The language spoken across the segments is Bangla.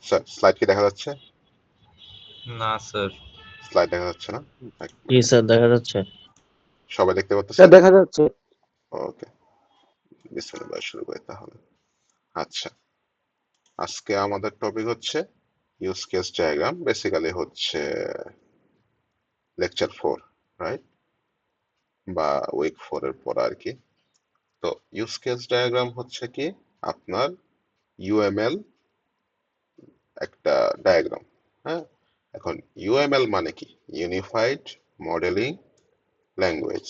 স্যার স্লাইড কি দেখা যাচ্ছে? না স্যার। স্লাইড দেখা যাচ্ছে না? এক জি মিনিট। স্যার, দেখা যাচ্ছে। সবাই দেখতে স্যার পাচ্ছেন? দেখা যাচ্ছে। ওকে, বিসমিল্লাহ শুরু করি তাহলে। আচ্ছা, আজকে আমাদের টপিক হচ্ছে ইউজ কেস ডায়াগ্রাম, বেসিক্যালি হচ্ছে লেকচার 4, রাইট? বা উইক 4 এর পর আর কি। তো ইউজ কেস ডায়াগ্রাম হচ্ছে কি আপনার ইউএমএল একটা ডায়াগ্রাম। হ্যাঁ, এখন ইউএমএল মানে কি? Unified modelling language.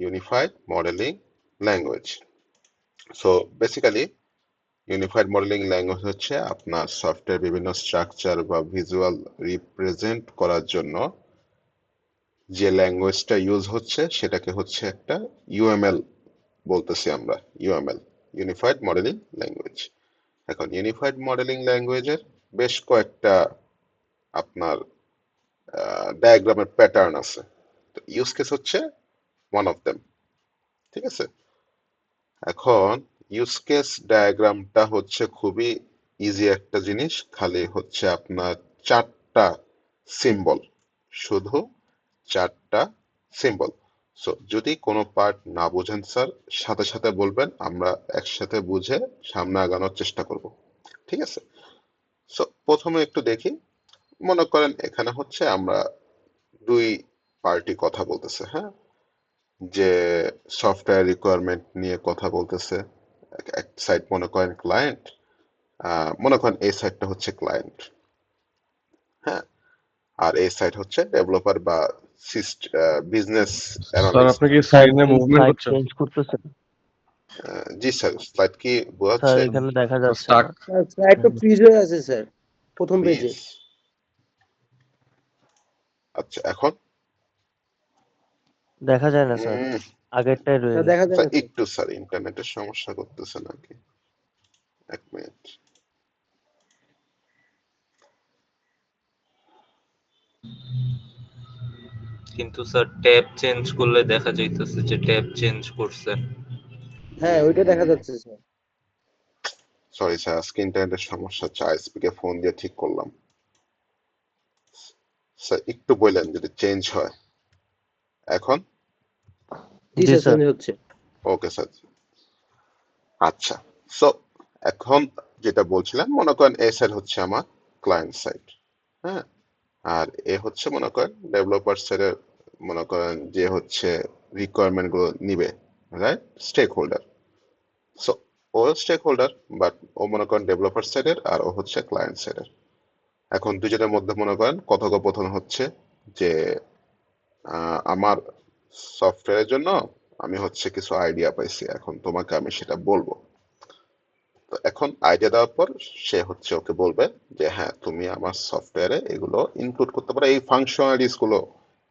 Unified modelling language. So basically unified modelling language হচ্ছে আপনার সফটওয়্যার বিভিন্ন স্ট্রাকচার বা ভিজুয়াল রিপ্রেজেন্ট করার জন্য যে ল্যাঙ্গুয়েজটা ইউজ হচ্ছে সেটাকে হচ্ছে একটা ইউএমএল বলতেছি আমরা। UML, unified modelling language. এখন ইউনিফাইড মডেলিং ল্যাঙ্গুয়েজের বেশ কয়েকটা আপনার ডায়াগ্রামের প্যাটার্ন আছে। তো ইউজ কেস হচ্ছে ওয়ান অফ দেম, ঠিক আছে? এখন ইউজ কেস ডায়াগ্রামটা হচ্ছে খুবই ইজি একটা জিনিস, খালি হচ্ছে আপনার চারটা সিম্বল, শুধু চারটা সিম্বল। সো যদি কোনো পার্ট না বোঝেন স্যার সাথে সাথে বলবেন, আমরা একসাথে বুঝে সামনে আগানোর চেষ্টা করব, ঠিক আছে? সো প্রথমে একটু দেখি, মনে করেন এখানে হচ্ছে আমরা দুই পার্টি কথা বলতেছে, হ্যাঁ, যে সফটওয়্যার রিকোয়ারমেন্ট নিয়ে কথা বলতেছে। এক সাইড মনে করেন ক্লায়েন্ট, মনে করেন এই সাইডটা হচ্ছে ক্লায়েন্ট, হ্যাঁ, আর এই সাইড হচ্ছে ডেভেলপার বা বিজনেস স্যার অ্যানালিস্ট। আপনি কি স্যার স্ক্রিনে কি মুভমেন্ট স্লাইড করছেন? চেঞ্জ করতেছেন? জি স্যার, স্লাইড কি স্যার বোঝাচ্ছে? এখানে দেখা যাচ্ছে স্টার্ট। না। স্যার স্লাইড তো ফ্রিজ হয়ে আছে স্যার প্রথম পেজে। প্লিজ। আচ্ছা, এখন দেখা যায় না স্যার, উম, আগেরটাই রয়ে স্যার গেছে। দেখা যায় স্যার না স্যার। একটু স্যার ইন্টারনেটের সমস্যা করতেছে নাকি, এক মিনিট। কিন্তু স্যার ট্যাব চেঞ্জ করলে দেখা যাইতেছে যে ট্যাব চেঞ্জ করছে। হ্যাঁ ওইটা দেখা যাচ্ছে স্যার। সরি স্যার, আজকে ইন্টারনেটের সমস্যা, আইএসপি কে ফোন দিয়ে ঠিক করলাম। স্যার একটু বললেন যদি চেঞ্জ হয়। এখন জি জি স্যার স্যার। চেঞ্জ হচ্ছে। Okay sir. আচ্ছা, সো এখন যেটা বলছিলাম, মনে করেন এ সাইড হচ্ছে আমার ক্লায়েন্ট সাইড, হ্যাঁ, আর এ হচ্ছে মনে করেন ডেভেলপার সাইডের, মনে করেন যে হচ্ছে রিকোয়ারমেন্ট গুলো নিবে, রাইট? Stakeholder. সো ও স্টেক হোল্ডার, বাট ও মনে করেন ডেভেলপার সাইডের আর ও হচ্ছে ক্লায়েন্ট সাইডের। এখন দুজনের মধ্যে মনে করেন কথোপকথন হচ্ছে যে আমার সফটওয়্যারের জন্য আমি হচ্ছে কিছু আইডিয়া পাইছি, এখন তোমাকে আমি সেটা বলবো। তো এখন আইডিয়া দেওয়ার পর সে হচ্ছে ওকে বলবে যে হ্যাঁ তুমি আমার সফটওয়্যারে এগুলো ইনক্লুড করতে পারো, এই ফাংশনালিটিস গুলো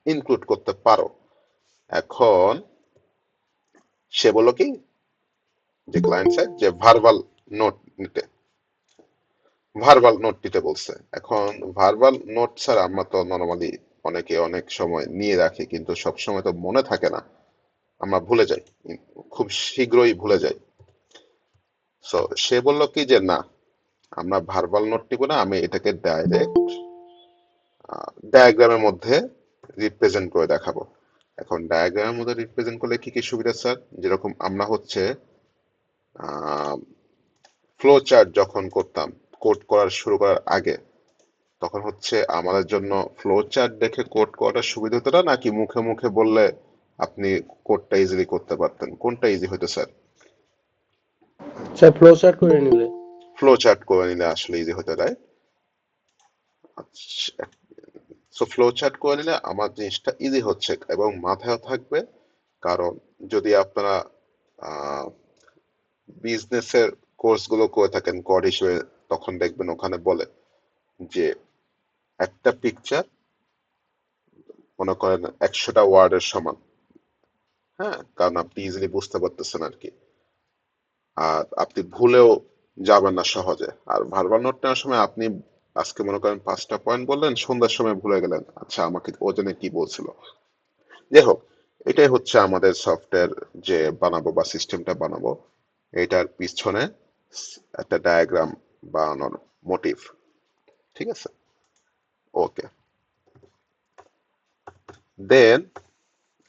ইনক্লুড করতে পারো। এখন সে বললো কি, যে ক্লায়েন্ট সাইড, যে ভার্বাল নোট নিতে বলছে। এখন ভার্বাল নোট স্যার আমরা তো নর্মালি অনেকে অনেক সময় নিয়ে রাখি, কিন্তু সব সময় তো মনে থাকে না, আমরা ভুলে যাই, খুব শীঘ্রই ভুলে যাই। সো সে বললো কি যে না, আমরা ভার্বাল নোট নিব না, আমি এটাকে ডাইরেক্ট ডায়াগ্রামের মধ্যে রিপ্রেজেন্ট করে দেখাবো। এখন ডায়াগ্রামের মধ্যে রিপ্রেজেন্ট করলে কি কি সুবিধা স্যার? যেরকম আমরা হচ্ছে ফ্লো চার্ট যখন করতাম কোড করার শুরু করার আগে, তখন হচ্ছে আমাদের জন্য ফ্লো চার্ট দেখে কোড করাটা সুবিধা হতো না, নাকি মুখে মুখে বললে আপনি কোডটা ইজিলি করতে পারতেন? কোনটা ইজি হতো স্যার? স্যার ফ্লো চার্ট করে নিলে। ফ্লো চার্ট করে নিলে আসলে ইজি হতো, রাইট? আচ্ছা, সো ফ্লো চার্ট করে নিলে আমার জিনিসটা ইজি হচ্ছে এবং মাথায় থাকবে। কারণ যদি আপনারা বিজনেসের কোর্সগুলো করে থাকেন কোড হিসেবে, তখন দেখবেন ওখানে বলে যে একটা পিকচার মনে করেন 100টা ওয়ার্ডের সমান, হ্যাঁ, কারণ আপনি ইজিলি বুঝতে পারতেছেন আর কি, আর আপনি ভুলেও যাবেন না সহজে। আর ভার্বাল নোট নেওয়ার সময় আপনি আজকে মনে করেন 5টা পয়েন্ট বললেন, সন্ধ্যার সময় ভুলে গেলেন, আচ্ছা আমাকে ও জানে কি বলছিল। যাই হোক, এটাই হচ্ছে আমাদের সফটওয়্যার যে বানাবো বা সিস্টেমটা বানাবো, এটার পিছনে একটা ডায়াগ্রাম বানানোর মোটিভ। ঠিক আছে, ওকে। দেন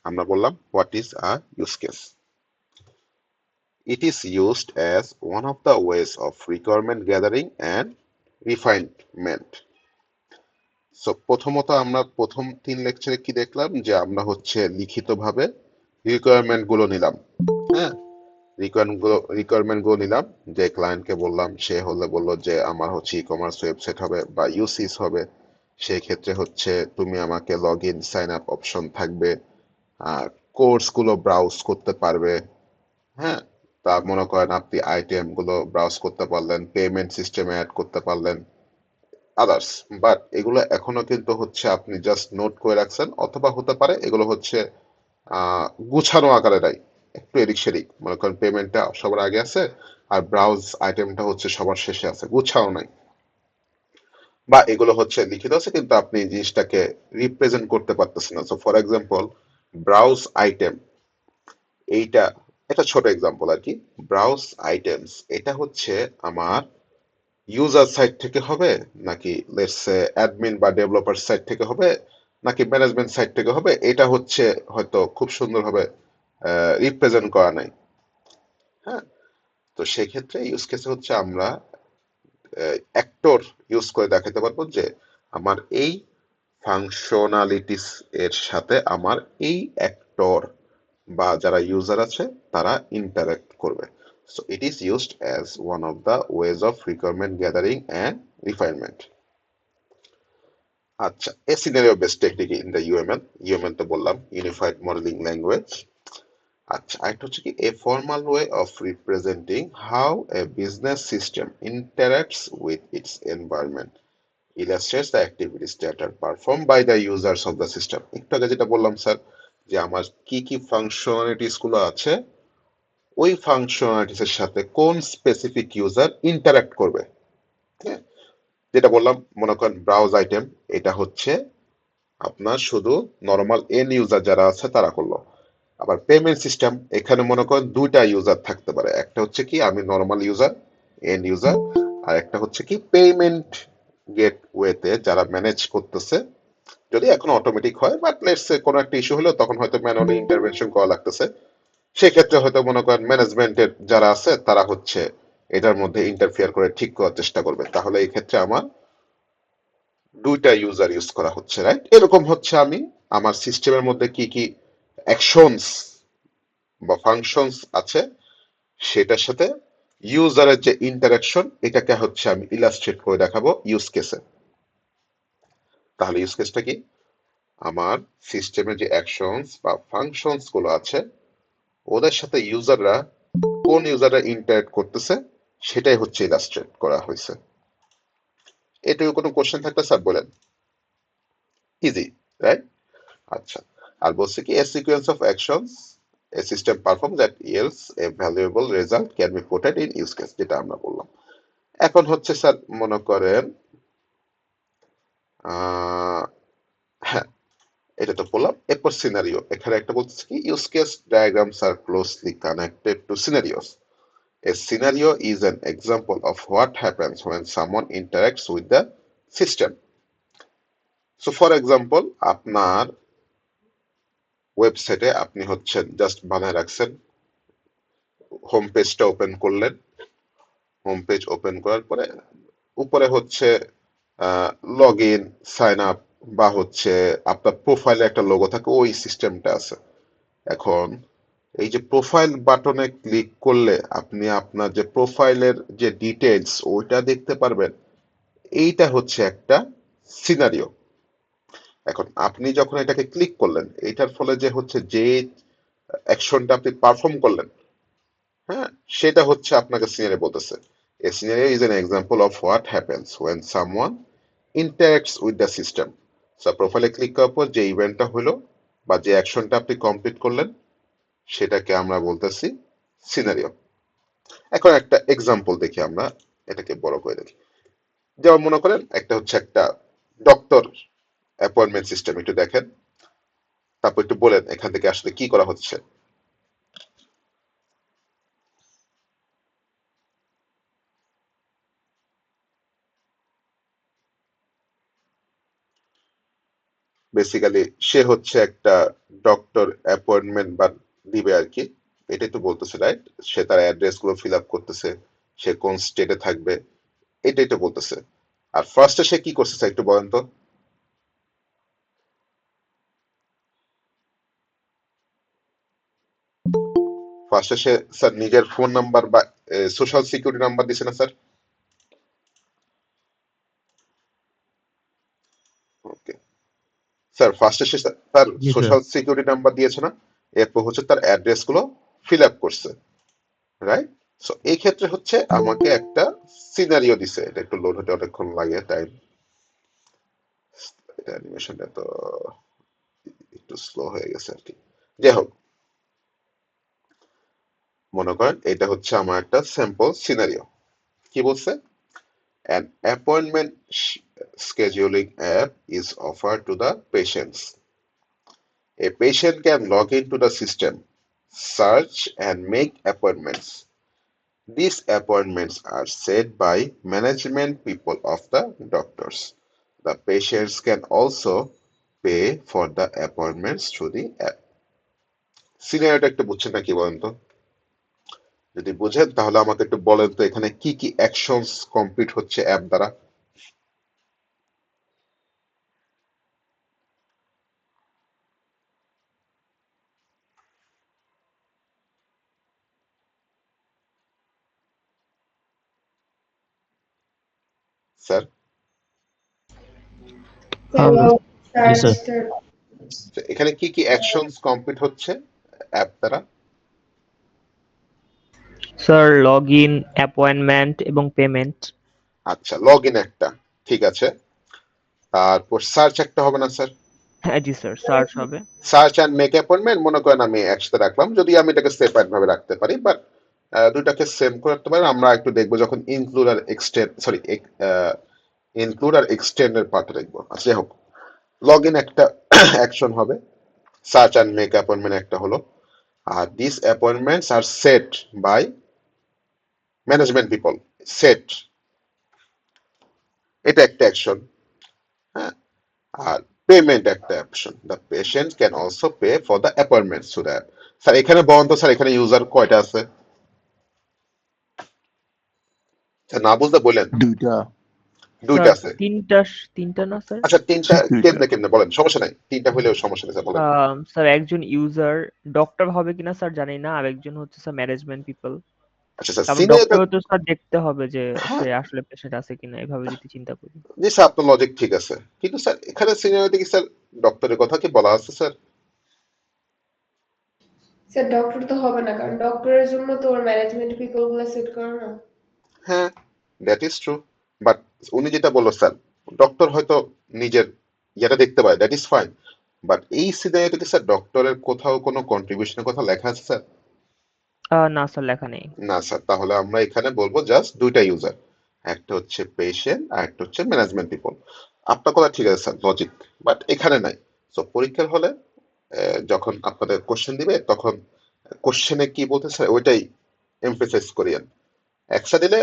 আমরা বললাম what is a use case. It is used as one of the ways of requirement gathering and refinement. So প্রথমত আমরা প্রথম 3 লেকচারে কি দেখলাম, যে আমরা হচ্ছে লিখিতভাবে রিকোয়ারমেন্ট গুলো নিলাম। হ্যাঁ, রিকোয়ারমেন্ট গুলো নিলাম, যে ক্লায়েন্টকে বললাম, সে হলে বললো যে আমার হচ্ছে ই কমার্স ওয়েবসাইট হবে বা ইউসিস হবে, সেই ক্ষেত্রে হচ্ছে তুমি আমাকে log in sign up option থাকবে, কোর্স গুলো ব্রাউজ করতে পারবে। হ্যাঁ, তা মনে করেন আপনি আইটেম গুলো ব্রাউজ করতে পারলেন, পেমেন্ট সিস্টেমে অ্যাড করতে পারলেন, আদার্স। বাট এগুলো এখনো কিন্তু হচ্ছে আপনি জাস্ট নোট করে রাখছেন, অথবা হতে পারে এগুলো হচ্ছে গুছানো আকারে নাই, একটু এদিক সেদিক। মনে করেন পেমেন্টটা সবার আগে আছে আর ব্রাউজ আইটেমটা হচ্ছে সবার শেষে আছে, গুছাও নাই। বা এগুলো হচ্ছে লিখিত আছে কিন্তু আপনি জিনিসটাকে রিপ্রেজেন্ট করতে পারতেছেন না। So for example, browse item, এইটা এটা ছোট এক্সাম্পল আর কি। ব্রাউজ আইটেমস এটা হচ্ছে আমার ইউজার সাইড থেকে হবে, নাকি লেটস সে অ্যাডমিন বা ডেভেলপার সাইড থেকে হবে, নাকি ম্যানেজমেন্ট সাইড থেকে হবে, এটা হচ্ছে হয়তো খুব সুন্দরভাবে রিপ্রেজেন্ট করা নাই। হ্যাঁ, তো সেক্ষেত্রে ইউজ কেসে হচ্ছে আমরা অ্যাক্টর ইউজ করে দেখাতে পারবো যে আমার এই ফাংশনালিটিস এর সাথে আমার এই অ্যাক্টর বা যারা ইউজার আছে তারা ইন্টারাক্ট করবে। So it is used as one of the ways of requirement gathering and refinement. আচ্ছা, a scenario based technique in the UML, UML তো বললাম ইউনিফাইড মডেলিং ল্যাঙ্গুয়েজ। আচ্ছা, আরেকটা হচ্ছে কি a formal way of representing how a business system interacts with its environment, illustrates the activities that are performed by the users of the system. একটু আগে যেটা বললাম স্যার, যে আমার কি কি ফাংশনালিটিস গুলো আছে, ওই ফাংশনালিটিস এর সাথে কোন স্পেসিফিক ইউজার ইন্টারাক্ট করবে। হ্যাঁ, যেটা বললাম মনে করেন ব্রাউজ আইটেম, এটা হচ্ছে আপনার শুধু নরমাল এন ইউজার যারা আছে তারা করলো। আবার পেমেন্ট সিস্টেম, এখানে মনে করেন দুইটা ইউজার থাকতে পারে, একটা হচ্ছে কি আমি নরমাল ইউজার এন্ড ইউজার, আর একটা হচ্ছে কি পেমেন্ট গেটওয়েতে যারা ম্যানেজ করতেছে, যদি এখন অটোমেটিক হয়, বাট লেটস সে কোনো একটা ইস্যু হলো তখন হয়তো ম্যানুয়ালি ইন্টারভেনশন করা লাগতেছে, সেক্ষেত্রে হয়তো মনে করেন ম্যানেজমেন্টের যারা আছে তারা হচ্ছে এটার মধ্যে ইন্টারফিয়ার করে ঠিক করার চেষ্টা করবে। তাহলে এই ক্ষেত্রে আমার দুইটা ইউজার ইউজ করা হচ্ছে, রাইট? এরকম হচ্ছে আমি আমার সিস্টেমের মধ্যে কি কি অ্যাকশনস বা ফাংশনস আছে সেটার সাথে ইউজারের যে ইন্টারাকশন, এটাকে হচ্ছে আমি ইলাস্ট্রেট করে দেখাবো ইউজ কেসে। তাহলে ইউজ কেসটা কি, আমার সিস্টেমের যে অ্যাকশনস বা ফাংশনস গুলো আছে ওদের সাথে ইউজাররা, কোন ইউজাররা ইন্টারেক্ট করতেছে, সেটাই হচ্ছে ইলাস্ট্রেট করা হয়েছে। এটুকু কোনো কোশ্চেন থাকলে স্যার বলেন। Easy, right? আচ্ছা, আর বলছে কি a sequence of actions a system perform that yields a valuable result can be putted in use case, যেটা আমরা বললাম। এখন হচ্ছে স্যার মনে করেন হ্যাঁ, এটা তো বললাম। এরপর সিনারিও, এখানে একটা বলছে কি use case diagrams are closely connected to scenarios. A scenario is an example of what happens when someone interacts with the system. So for example, আপনার ওয়েবসাইটে আপনি হচ্ছেন জাস্ট বানায় রাখছেন, হোম পেজটা ওপেন করলেন, হোম পেজ ওপেন করার পরে উপরে হচ্ছে লগ ইন সাইন আপ বা হচ্ছে আপনার প্রোফাইলে একটা লোগো থাকে, ওই সিস্টেমটা আছে। এখন এই যে প্রোফাইল বাটনে ক্লিক করলে আপনি আপনার যে প্রোফাইলের যে ডিটেলস ওইটা দেখতে পারবেন, এইটা হচ্ছে একটা সিনারিও। এখন আপনি যখন এটাকে ক্লিক করলেন, এটার ফলে যে হচ্ছে যে অ্যাকশনটা আপনি পারফর্ম করলেন, হ্যাঁ, সেটা হচ্ছে আপনাকে সিনারিও বলতেছে। A scenario is an example of what happens when someone interacts with the system. So প্রোফাইলে ক্লিক করার পর যে ইভেন্টটা হলো বা যে অ্যাকশনটা আপনি কমপ্লিট করলেন, সেটাকে আমরা বলতেছি সিনারিও। এখন একটা এক্সাম্পল দেখি, আমরা এটাকে বড় করে দেখি। যেমন মনে করেন একটা হচ্ছে একটা ডক্টর অ্যাপয়েন্টমেন্ট সিস্টেম, একটু দেখেন, তারপর একটু বলেন এখান থেকে আসলে কি করা হচ্ছে। বেসিক্যালি সে হচ্ছে একটা ডক্টর অ্যাপয়েন্টমেন্ট বা দিবে আর কি, এটাই তো বলতেছে রাইট? সে তার অ্যাড্রেস গুলো ফিল আপ করতেছে, সে কোন স্টেটে থাকবে, এটাই তো বলতেছে। আর ফার্স্টে সে কি করছে স্যার একটু বলেন তো। ফার্স্টে সে স্যার নিজের ফোন নাম্বার বা সোশ্যাল সিকিউরিটি নাম্বার দিছে না স্যার? ওকে স্যার, ফার্স্টে সে তার জি স্যার। সোশ্যাল সিকিউরিটি নাম্বার দিয়েছে না, এরপর হচ্ছে তার অ্যাড্রেস গুলো ফিল আপ করছে, রাইট? সো এই ক্ষেত্রে হচ্ছে আমাকে একটা সিনারিও দিছে, এটা একটু লোড হতে অনেকক্ষণ লাগে টাইম, এটা অ্যানিমেশনটা তো একটু স্লো হয়ে গেছে আর কি। যাই হোক, মনে করেন এটা হচ্ছে আমার একটা স্যাম্পল সিনারিও। কি বলছে? an appointment scheduling app is offered to the patients. A patient can log into the system, search and make appointments. These appointments are set by management people of the doctors. The patients can also pay for the appointments through the app. সিনারিওটা একটু বুঝছেন নাকি বলেন তো? যদি বুঝেন তাহলে আমাকে একটু বলেন তো এখানে কি কি অ্যাকশনস কমপ্লিট হচ্ছে অ্যাপ দ্বারা। স্যার, জি স্যার। এখানে কি কি অ্যাকশনস কমপ্লিট হচ্ছে অ্যাপ দ্বারা? স্যার লগ ইন, অ্যাপয়েন্টমেন্ট এবং পেমেন্ট। আচ্ছা, লগ ইন একটা, ঠিক আছে। তারপর সার্চ একটা হবে না স্যার? হ্যাঁ জি স্যার, সার্চ হবে। সার্চ অ্যান্ড মেক অ্যাপয়েন্টমেন্ট মনে করেন আমি একসাথে রাখলাম, যদি আমি এটাকে সেপারেট ভাবে রাখতে পারি, বাট দুইটাকে সেম করে রাখতে পারি। আমরা একটু দেখবো যখন ইনক্লুড আর এক্সটেন্ড, সরি, ইনক্লুড আর এক্সটেন্ড এর পার্টে দেখবো। আচ্ছা, যাই হোক, লগ ইন একটা অ্যাকশন হবে, সার্চ অ্যান্ড মেক অ্যাপয়েন্টমেন্ট একটা হলো, আর this appointments are set by management people. Set, এটা একটা অ্যাকশন, হ্যাঁ। আর পেমেন্ট একটা option, the patient can also pay for the appointment through the app. Sir এখানে বলেন তো স্যার, এখানে ইউজার কয়টা আছে? স্যার না বুঝতে বললেন। দুইটা। দুইটা স্যার আছে। তিনটা না স্যার? আচ্ছা, তিনটা দুইটা। কেমনে কেমনে বলেন, সমস্যা নাই, তিনটা হইলেও সমস্যা নেই স্যার, বলেন। স্যার একজন ইউজার ডক্টর হবে কিনা স্যার জানি না, আরেকজন হচ্ছে স্যার ম্যানেজমেন্ট পিপল। আচ্ছা স্যার, কারণ সিনিয়র, ডক্টর তো স্যার দেখতে হবে যে হ্যাঁ সে আসলে পেশেন্ট আছে কিনা, এভাবে যদি চিন্তা করি। জি স্যার, আপনার লজিক ঠিক আছে, কিন্তু স্যার এখানে সিনিয়রিটি কি স্যার ডক্টরের কথা কি বলা আছে স্যার? স্যার ডক্টর তো হবে না, কারণ ডক্টরের জন্য তো ওর ম্যানেজমেন্ট পিপল গুলো সেট করে না। হ্যাঁ, দ্যাট ইজ ট্রু, বাট উনি যেটা বললো স্যার, ডক্টর হয়তো নিজের ইয়েটা দেখতে পায়, দ্যাট ইজ ফাইন, বাট এই সিনারিওতে কি স্যার ডক্টরের কোথাও কোনো কন্ট্রিবিউশনের কথা লেখা আছে স্যার? না স্যার, লেখা নেই। না স্যার, তাহলে আমরা এখানে বলবো জাস্ট দুইটা ইউজার, একটা হচ্ছে পেশেন্ট আর একটা হচ্ছে ম্যানেজমেন্ট পিপল। আপনার কথা ঠিক আছে স্যার, লজিক, বাট এখানে নাই। তো পরীক্ষার হলে যখন আপনাদের কোশ্চেন দিবে তখন কোশ্চেনে কি বলতে স্যার ওইটাই এমফেসাইজ করিয়েন। একসাথে দিলে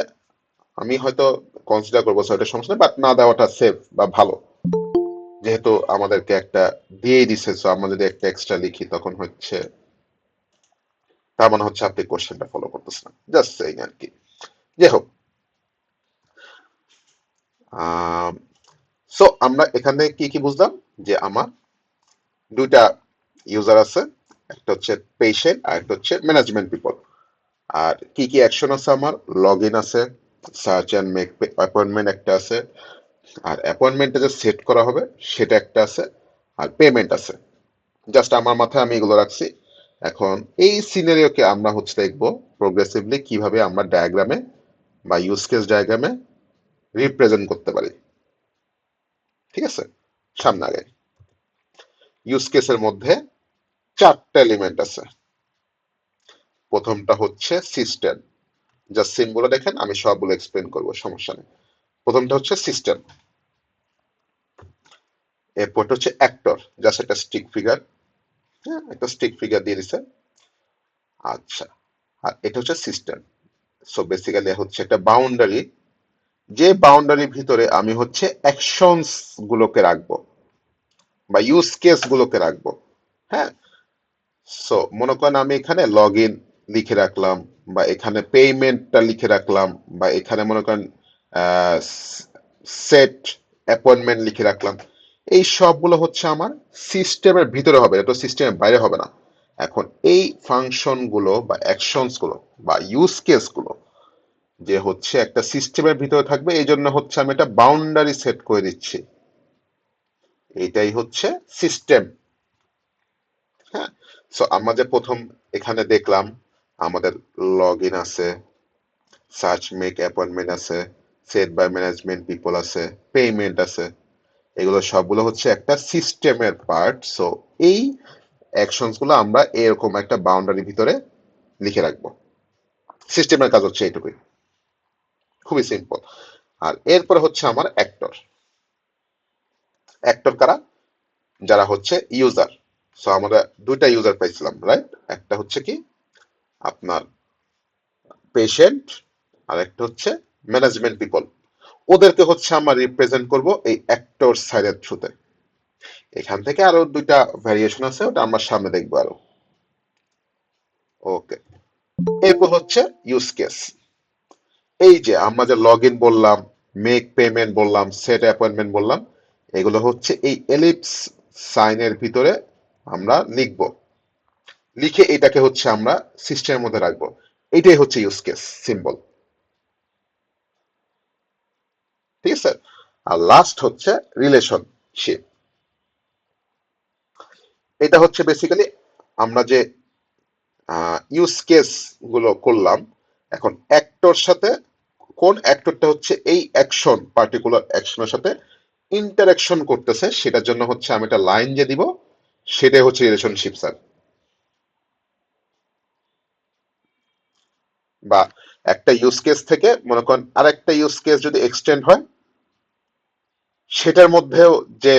আমি হয়তো কনসিডার করবো স্যার, ওটা সমস্যা নেই, বাট না দেওয়াটা সেফ বা ভালো, যেহেতু আমাদেরকে একটা দিয়েই দিছে, সো আমরা যদি একটা এক্সট্রা লিখি তখন হচ্ছে তার মানে হচ্ছে আপনি কোশ্চেনটা ফলো করতেছেন না, জাস্ট সেইং আর কি। যাই হোক, সো আমরা এখানে কি কি বুঝলাম, যে আমার দুইটা ইউজার আছে, একটা হচ্ছে পেশেন্ট আর একটা হচ্ছে ম্যানেজমেন্ট পিপল। আর কি কি অ্যাকশন আছে, আমার লগ ইন আছে, সার্চ অ্যান্ড মেক অ্যাপয়েন্টমেন্ট একটা আছে, আর অ্যাপয়েন্টমেন্টটা যে সেট করা হবে সেটা একটা আছে, আর পেমেন্ট আছে। জাস্ট আমার মাথায় আমি এগুলো রাখছি। এখন এই সিনারিওকে আমরা হচ্ছে দেখবো প্রোগ্রেসিভলি কিভাবে আমরা ডায়াগ্রামে বা ইউজ কেস ডায়াগ্রামে রিপ্রেজেন্ট করতে পারি। ঠিক আছে, সামনে আগে ইউজ কেসের মধ্যে চারটা এলিমেন্ট আছে। প্রথমটা হচ্ছে সিস্টেম, জাস্ট সিম্বল দেখেন, আমি সবগুলো এক্সপ্লেন করবো, সমস্যা নেই। প্রথমটা হচ্ছে সিস্টেম, এরপরটা হচ্ছে অ্যাক্টর, জাস্ট একটা স্টিক ফিগার, হ্যাঁ একটা স্টিক ফিগার দিয়ে দিছে। আচ্ছা, আর এটা হচ্ছে সিস্টেম। সো বেসিক্যালি হচ্ছে একটা বাউন্ডারি, যে বাউন্ডারির ভিতরে আমি হচ্ছে অ্যাকশনস গুলোকে রাখবো, বা ইউজ কেস গুলোকে রাখবো। হ্যাঁ, সো মনে করেন আমি এখানে লগ ইন লিখে রাখলাম, বা এখানে পেমেন্টটা লিখে রাখলাম, বা এখানে মনে করেন সেট অ্যাপয়েন্টমেন্ট লিখে রাখলাম। এই সবগুলো হচ্ছে আমার সিস্টেমের ভিতরে হবে, এটা তো সিস্টেমের বাইরে হবে না। এখন এই ফাংশন গুলো বা অ্যাকশনস গুলো বা ইউজ কেস গুলো যে হচ্ছে একটা সিস্টেমের ভিতরে থাকবে, এই জন্য হচ্ছে আমি একটা বাউন্ডারি সেট করে দিচ্ছি। এটাই হচ্ছে সিস্টেম। হ্যাঁ, সো আমরা যে প্রথম এখানে দেখলাম আমাদের লগ ইন আছে, সার্চ মেক অ্যাপয়েন্টমেন্ট আছে, সেট বাই ম্যানেজমেন্ট পিপল আছে, পেমেন্ট আছে, এগুলো সবগুলো হচ্ছে একটা সিস্টেমের পার্ট। সো এই অ্যাকশনস গুলো আমরা এরকম একটা বাউন্ডারির ভিতরে লিখে রাখবো। সিস্টেমের কাজ হচ্ছে এইটুকুই, খুবই সিম্পল। আর এরপরে হচ্ছে আমার অ্যাক্টর। অ্যাক্টর কারা? যারা হচ্ছে ইউজার। সো আমরা দুইটা ইউজার পাইছিলাম, রাইট? একটা হচ্ছে কি আপনার পেশেন্ট, আর একটা হচ্ছে ম্যানেজমেন্ট পিপল। ওদেরকে হচ্ছে আমরা রিপ্রেজেন্ট করব এই অ্যাক্টর সাইডের থ্রুতে। এখান থেকে আরো দুইটা ভ্যারিয়েশন আছে, ওটা আমরা সামনে দেখবো আরো। ওকে, এরপর হচ্ছে ইউজ কেস। এই যে আমরা যে লগ ইন বললাম, মেক পেমেন্ট বললাম, সেট অ্যাপয়েন্টমেন্ট বললাম, এগুলো হচ্ছে এই এলিপস সাইনের ভিতরে আমরা লিখবো। লিখে এটাকে হচ্ছে আমরা সিস্টেমের মধ্যে রাখবো। এটাই হচ্ছে ইউজ কেস সিম্বল। ঠিক আছে? আর লাস্ট হচ্ছে রিলেশনশিপ। এটা হচ্ছে বেসিক্যালি আমরা যে ইউজ কেস গুলো করলাম, এখন অ্যাক্টর সাথে কোন অ্যাক্টরটা হচ্ছে এই অ্যাকশন পার্টিকুলার অ্যাকশনের সাথে ইন্টারাকশন করতেছে, সেটার জন্য হচ্ছে আমি একটা লাইন যে দিব, সেটাই হচ্ছে রিলেশনশিপ স্যার। বা একটা ইউজ কেস থেকে মনে করেন আরেকটা ইউজ কেস যদি এক্সটেন্ড হয়, সেটার মধ্যেও যে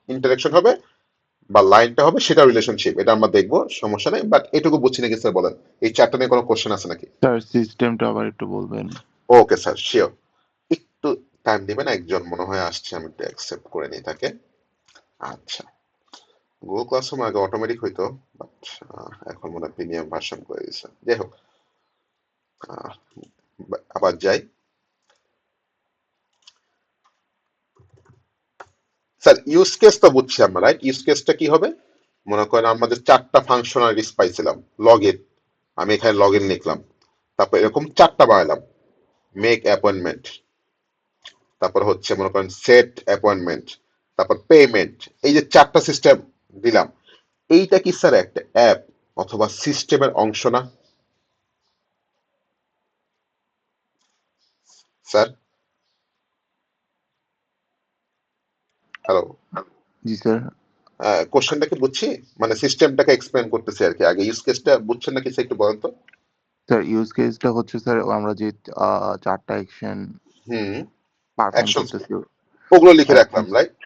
ইন্টারাকশন হবে বা লাইনটা হবে, সেটা রিলেশনশিপ। এটা আমরা দেখবো, সমস্যা নেই। বাট এটুকু বুঝছি নাকি স্যার বলেন? এই চারটা নিয়ে কোনো কোশ্চেন আছে নাকি? স্যার সিস্টেমটা আবার একটু বলবেন। Okay sir, sure. একটু টাইম দিবেন, একজন মনে হয় আসছে, আমি একটু অ্যাকসেপ্ট করে নিই তাকে। আচ্ছা, গুগল ক্লাসরুম আগে অটোমেটিক হইতো, বাট এখন মনে হয় প্রিমিয়াম ভার্সন করে দিয়েছে। যাই হোক, আহ, আবার যাই। স্যার ইউজ কেস তো বুঝছি আমরা, রাইট? ইউজ কেসটা কি হবে? মনে করেন আমাদের চারটা ফাংশনালিটিস পাইছিলাম। লগ ইন, আমি এখানে লগ ইন লিখলাম, তারপর এরকম চারটা বানালাম। মেক অ্যাপয়েন্টমেন্ট, তারপর হচ্ছে মনে করেন সেট অ্যাপয়েন্টমেন্ট, তারপর পেমেন্ট। এই যে চারটা সিস্টেম দিলাম, এইটা কি স্যার একটা অ্যাপ অথবা সিস্টেমের অংশ না স্যার? হ্যালো, জি স্যার। কোশ্চেনটা কি বুঝছি? মানে সিস্টেমটাকে এক্সপ্লেন করতেছি আর কি। আগে ইউজ কেসটা বুঝছেন নাকি স্যার, একটু বলেন তো। স্যার ইউজ কেসটা হচ্ছে স্যার আমরা যে চারটা অ্যাকশন হুম, পারফর্ম অ্যাকশনস করতেছি ওগুলো লিখে রাখলাম, অ্যাকশন, রাইট?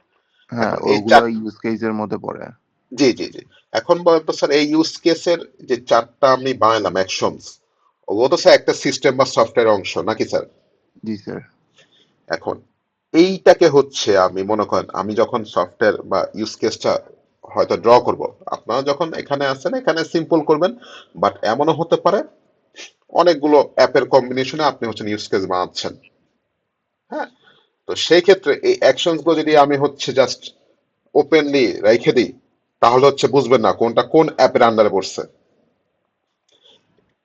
হ্যাঁ এখন এই ওগুলো চার, ইউজ কেসের মধ্যে পড়ে। জি জি জি, এখন বলেন তো স্যার, এই ইউজ কেসের যে চারটা আমি বানালাম অ্যাকশনস, ওগুলো তো স্যার একটা সিস্টেম বা সফটওয়্যার অংশ নাকি স্যার? জি স্যার। এখন এইটাকে হচ্ছে আমি মনে করেন আমি যখন সফটওয়্যার বা ইউজ কেসটা হয়তো ড্র করব, আপনারা যখন এখানে আসেন এখানে সিম্পল করবেন, বাট এমনও হতে পারে অনেকগুলো অ্যাপের কম্বিনেশনে আপনি হচ্ছেন ইউজ কেস বানাচ্ছেন। হ্যাঁ, তো সেই ক্ষেত্রে এই অ্যাকশনস গুলো যদি আমি হচ্ছে জাস্ট ওপেনলি রেখে দিই, তাহলে হচ্ছে বুঝবেন না কোনটা কোন অ্যাপের আন্ডারে পড়ছে।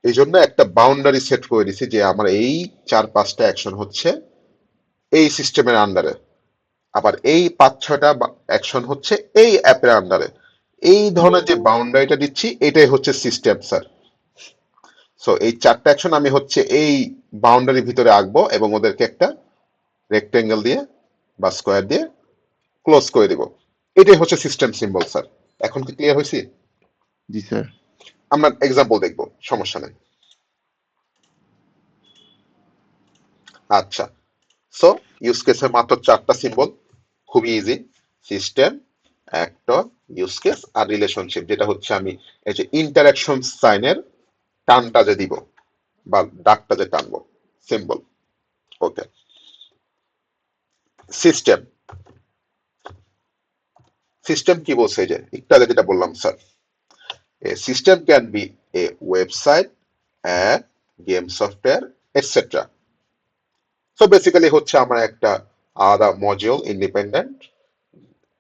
এই জন্য একটা বাউন্ডারি সেট করে দিছি যে আমার এই চার পাঁচটা অ্যাকশন হচ্ছে এই সিস্টেমের আন্ডারে, আবার এই পাঁচ ছয়টা অ্যাকশন হচ্ছে এই অ্যাপের আন্ডারে। এই ধরনের যে বাউন্ডারিটা দিচ্ছি, এটাই হচ্ছে সিস্টেম স্যার। সো এই চারটা অ্যাকশন আমি হচ্ছে এই বাউন্ডারির ভিতরে আঁকবো এবং ওদেরকে একটা রেক্টেঙ্গেল দিয়ে বা স্কোয়ার দিয়ে ক্লোজ করে দিব। এটাই হচ্ছে সিস্টেম সিম্বল স্যার। এখন কি ক্লিয়ার হয়েছি? জি স্যার। আমরা এক্সাম্পল দেখবো, সমস্যা নেই। আচ্ছা, সো ইউজ কেসের মাত্র চারটা সিম্বল, খুবই easy. System, actor, use case আর রিলেশনশিপ, যেটা হচ্ছে আমি এই যে ইন্টারাকশন সাইনের টানটা যে দিব বা ডাকটা যে টানবো, সিম্বল। ওকে, সিস্টেম। সিস্টেম কি বলছে, এই যে একটু আগে যেটা বললাম sir, a system can B A website, app, game software, etcetera. So basically হচ্ছে আমার একটা আলাদা মডিউল ইন্ডিপেন্ডেন্ট,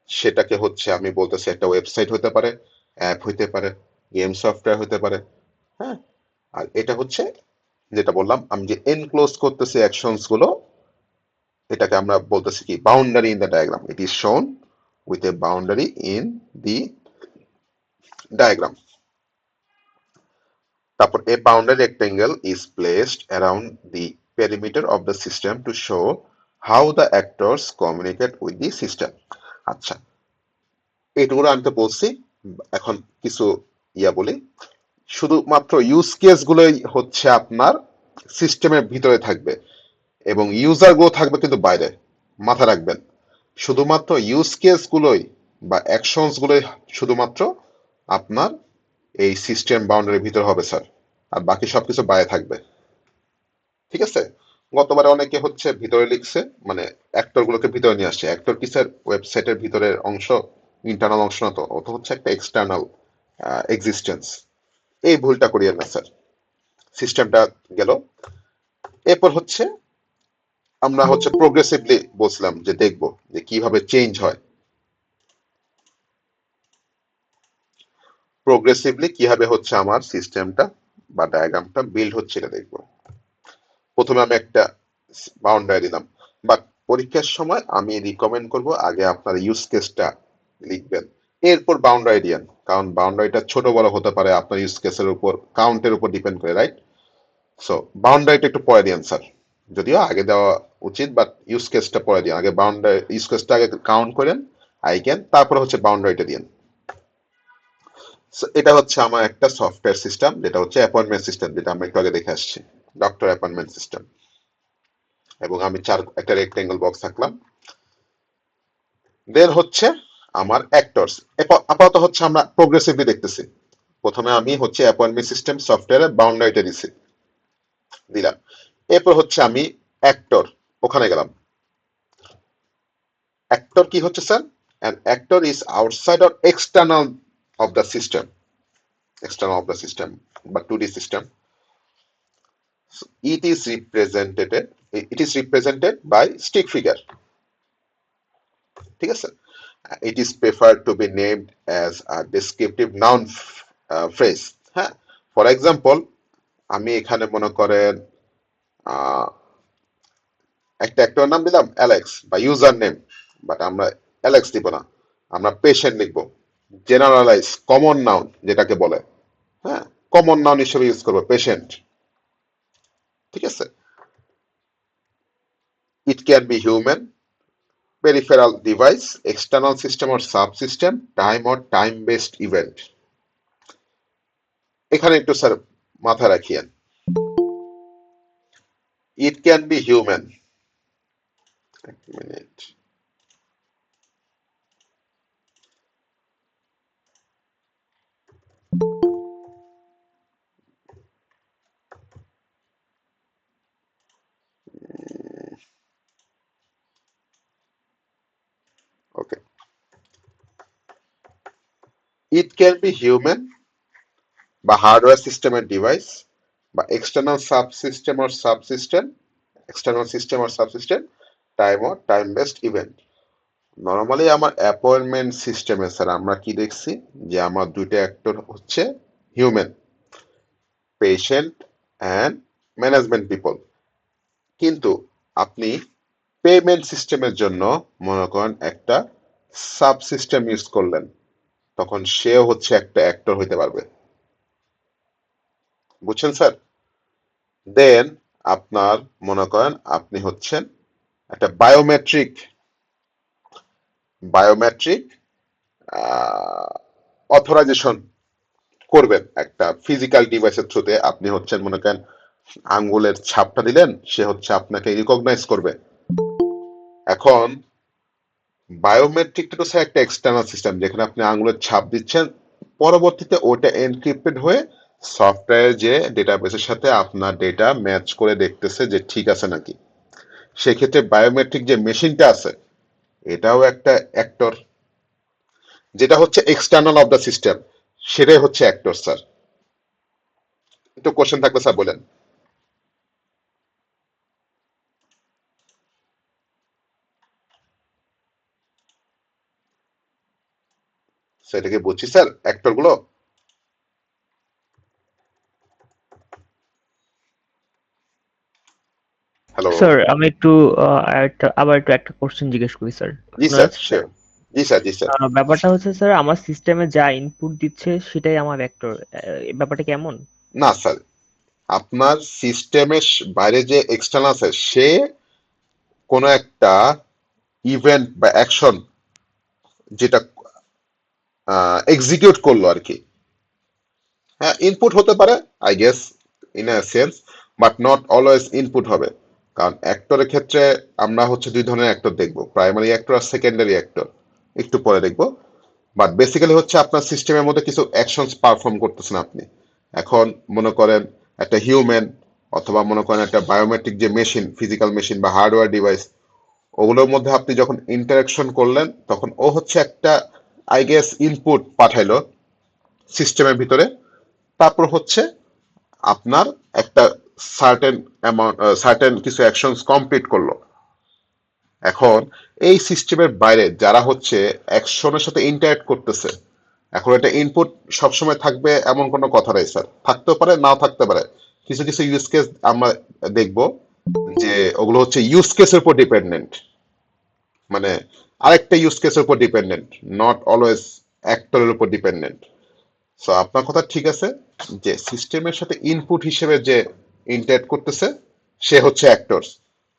সেটাকে হচ্ছে আমি বলতেছি একটা ওয়েবসাইট হতে পারে, অ্যাপ হইতে পারে, গেম সফটওয়্যার হতে পারে। হ্যাঁ, আর এটা হচ্ছে যেটা বললাম আমি যে এনক্লোজ করতেছি অ্যাকশনস গুলো, এটাকে আমরা বলতেছি কি boundary in the diagram. It is শোন with a boundary in the diagram. তারপর a boundary rectangle is placed around the perimeter of the system to show how the actors communicate with the system. আচ্ছা, এইটুকু আমি তো বলছি, এখন কিছু বলি। শুধুমাত্র ইউজ কেস গুলোই হচ্ছে আপনার সিস্টেমের ভিতরে থাকবে এবং ইউজার গুলো থাকবে কিন্তু বাইরে। মাথা রাখবেন, শুধুমাত্র ইউজ কেস গুলোই বা অ্যাকশনস গুলোই শুধুমাত্র আপনার এই সিস্টেম বাউন্ডারির ভিতরে হবে স্যার, আর বাকি সবকিছু বাইরে থাকবে। ঠিক আছে, গতবারে অনেকে হচ্ছে ভিতরে লিখছে, মানে অ্যাক্টর গুলোকে ভিতরে নিয়ে আসছে। অ্যাক্টর কি স্যার ওয়েবসাইটের ভিতরের অংশ, ইন্টারনাল অংশ না তো, ও তো হচ্ছে একটা এক্সটার্নাল এক্সিস্টেন্স। এই ভুলটা করিয়েন না স্যার। সিস্টেমটা গেল, এরপর হচ্ছে আমরা হচ্ছে প্রোগ্রেসিভলি বলছিলাম যে দেখব যে কিভাবে চেঞ্জ হয়, প্রোগ্রেসিভলি কিভাবে হচ্ছে আমার সিস্টেমটা বা ডায়াগ্রামটা বিল্ড হচ্ছে এটা দেখব। প্রথমে আমি একটা বাউন্ডারি দিলাম, বাট পরীক্ষার সময় আমি রিকমেন্ড করব আগে আপনার ইউজ কেসটা লিখবেন, এরপর বাউন্ডারি দিয়েন, কারণ বাউন্ডারিটা ছোট বড় হতে পারে আপনার ইউজ কেসের উপর, কাউন্টের উপর ডিপেন্ড করে, রাইট? সো বাউন্ডারিটা একটু পরে দিয়েন স্যার, যদিও আগে দেওয়া উচিত, বাট ইউজ কেসটা পরে দিন। আগে বাউন্ডারি ইউজ কেসটা আগে কাউন্ট করেন আইকেন, তারপর হচ্ছে বাউন্ডারিটা দিন। এটা হচ্ছে আমার একটা সফটওয়্যার সিস্টেম, যেটা হচ্ছে অ্যাপয়েন্টমেন্ট সিস্টেম, যেটা আমরা একটু আগে দেখে আসছি, ডক্টর অ্যাপয়েন্টমেন্ট সিস্টেম। এবং আমি একটা রেক্টেঙ্গল বক্স আঁকলাম। দেন হচ্ছে আমার অ্যাক্টরস। আপাতত হচ্ছে আমরা প্রোগ্রেসিভলি দেখতেছি। প্রথমে আমি হচ্ছে অ্যাপয়েন্টমেন্ট সিস্টেম সফটওয়্যারে বাউন্ডারিটা দিলাম, এরপর হচ্ছে আমি অ্যাক্টর ওখানে গেলাম। অ্যাক্টর কি হচ্ছে sir? An actor is outside or external of the system, external of the system but 2D system. So it is represented by stick figure. ঠিক আছে, it is preferred to be named as a descriptive noun phrase. হ্যাঁ, ফর এক্সাম্পল আমি এখানে মনে করেন একটা অ্যাক্টর নাম দিলাম অ্যালেক্স বা ইউজার নেম, বাট আমরা অ্যালেক্স দিব না, আমরা পেশেন্ট লিখবো। জেনারেলাইজ কমন নাউন যেটাকে বলে, হ্যাঁ, কমন নাউন হিসেবে ইউজ করবো পেশেন্ট। ঠিক আছে, it can be human, peripheral device, external system or subsystem, time or time based event. এখানে একটু স্যার মাথা রাখিয়েন, it can be human, এক minute, okay, it can be human বা হার্ডওয়্যার সিস্টেমের ডিভাইস বা external subsystem or subsystem, external system or subsystem, time based event. Normally আমার অ্যাপয়েন্টমেন্ট সিস্টেমে স্যার আমরা কি দেখছি যে আমার দুইটা অ্যাক্টর হচ্ছে human, patient and management people. কিন্তু আপনি পেমেন্ট সিস্টেমের জন্য মনে করেন একটা সাব সিস্টেম ইউজ করলেন, তখন সেও হচ্ছে একটা অ্যাক্টর হইতে পারবে। বুঝছেন স্যার? দেন আপনার মনে করেন আপনি হচ্ছেন একটা বায়োমেট্রিক অথরাইজেশন করবেন একটা ফিজিক্যাল ডিভাইসের থ্রুতে। আপনি হচ্ছেন মনে করেন আঙ্গুলের ছাপটা দিলেন, সে হচ্ছে আপনাকে রিকগনাইজ করবে। এখন বায়োমেট্রিকটা তো স্যার একটা এক্সটার্নাল সিস্টেম, যেখানে আপনি আঙ্গুলের ছাপ দিচ্ছেন, পরবর্তীতে ওটা এনক্রিপ্টেড হয়ে সফটওয়্যার যে ডেটাবেসের সাথে আপনার ডেটা ম্যাচ করে দেখতেছে যে ঠিক আছে নাকি। সেক্ষেত্রে বায়োমেট্রিক যে মেশিনটা আছে এটাও একটা অ্যাক্টর। যেটা হচ্ছে এক্সটার্নাল অফ দ্য সিস্টেম, সেটাই হচ্ছে অ্যাক্টর স্যার। একটু কোশ্চেন থাকলে স্যার বলেন। সেটাকে বুঝছি স্যার, অ্যাক্টর গুলো। হ্যালো। স্যার আমি একটু আবার একটা কোশ্চেন জিজ্ঞেস করি স্যার, জি শোনা স্যার, যাচ্ছে স্যার? শিওর। জি স্যার, জি স্যার। ব্যাপারটা হচ্ছে স্যার, আমার সিস্টেমে যা ইনপুট দিচ্ছে সেটাই আমার ভেক্টর, ব্যাপারটা কেমন? না স্যার, আপনার সিস্টেমের বাইরে যে এক্সটার্নাল আছে, সে কোনো একটা ইভেন্ট বা অ্যাকশন যেটা এক্সিকিউট করলো আর কি, হ্যাঁ ইনপুট হতে পারে I guess, in a sense, but not always input হবে। কারণ অ্যাক্টরের ক্ষেত্রে আমরা হচ্ছে দুই ধরনের অ্যাক্টর দেখবো, প্রাইমারি অ্যাক্টর আর সেকেন্ডারি অ্যাক্টর, একটু পরে দেখবো। বাট বেসিক্যালি হচ্ছে আপনার সিস্টেমের মধ্যে কিছু অ্যাকশনস পারফর্ম করতেছেন আপনি। এখন মনে করেন একটা হিউম্যান, অথবা মনে করেন একটা বায়োমেট্রিক যে মেশিন, ফিজিক্যাল মেশিন বা হার্ডওয়্যার ডিভাইস, ওগুলোর মধ্যে আপনি যখন ইন্টারাকশন করলেন, তখন ও হচ্ছে একটা আই গেস ইনপুট পাঠাইলো সিস্টেমের ভিতরে। তারপর হচ্ছে আপনার একটা সার্টেন অ্যামাউন্ট, সার্টেন কিছু অ্যাকশনস কমপ্লিট করলো। এখন এই সিস্টেমের বাইরে যারা হচ্ছে অ্যাকশনের সাথে ইন্টারেক্ট করতেছে, এখন এটা ইনপুট সবসময় থাকবে এমন কোনো কথা নেই স্যার, থাকতেও পারে নাও থাকতে পারে। কিছু কিছু ইউজ কেস আমরা দেখব যে ওগুলো হচ্ছে ইউজ কেসের উপর ডিপেন্ডেন্ট, মানে আরেকটা ইউজ কেসের উপর ডিপেন্ডেন্ট, নট অলওয়েজ অ্যাক্টরের উপর ডিপেন্ডেন্ট। সো আপনার কথা ঠিক আছে যে সিস্টেমের সাথে ইনপুট হিসেবে যে ইন্টারেক্ট করতেছে সে হচ্ছে অ্যাক্টরস,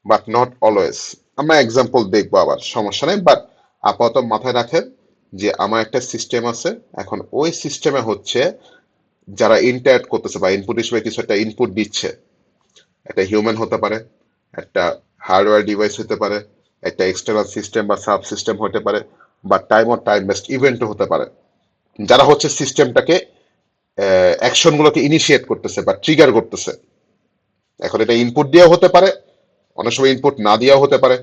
বাট নট অলওয়েজ। আমরা এক্সাম্পল দেখবো, আবার সমস্যা নেই, বাট আপাতত মাথায় রাখেন যে আমার একটা সিস্টেম আছে। এখন ওই সিস্টেমে হচ্ছে যারা ইন্টারেক্ট করতেছে বা ইনপুট হিসেবে কিছু একটা ইনপুট দিচ্ছে, একটা হিউম্যান হতে পারে, একটা হার্ডওয়্যার ডিভাইস হতে পারে, একটা এক্সটার্নাল সিস্টেম বা সাব সিস্টেম হতে পারে, বা টাইম বেসড ইভেন্টও হতে পারে, যারা হচ্ছে সিস্টেমটাকে অ্যাকশন গুলোকে ইনিশিয়েট করতেছে বা ট্রিগার করতেছে। এখন এটা ইনপুট দিয়েও হতে পারে, অনেক সময় ইনপুট না দিয়েও হতে পারে।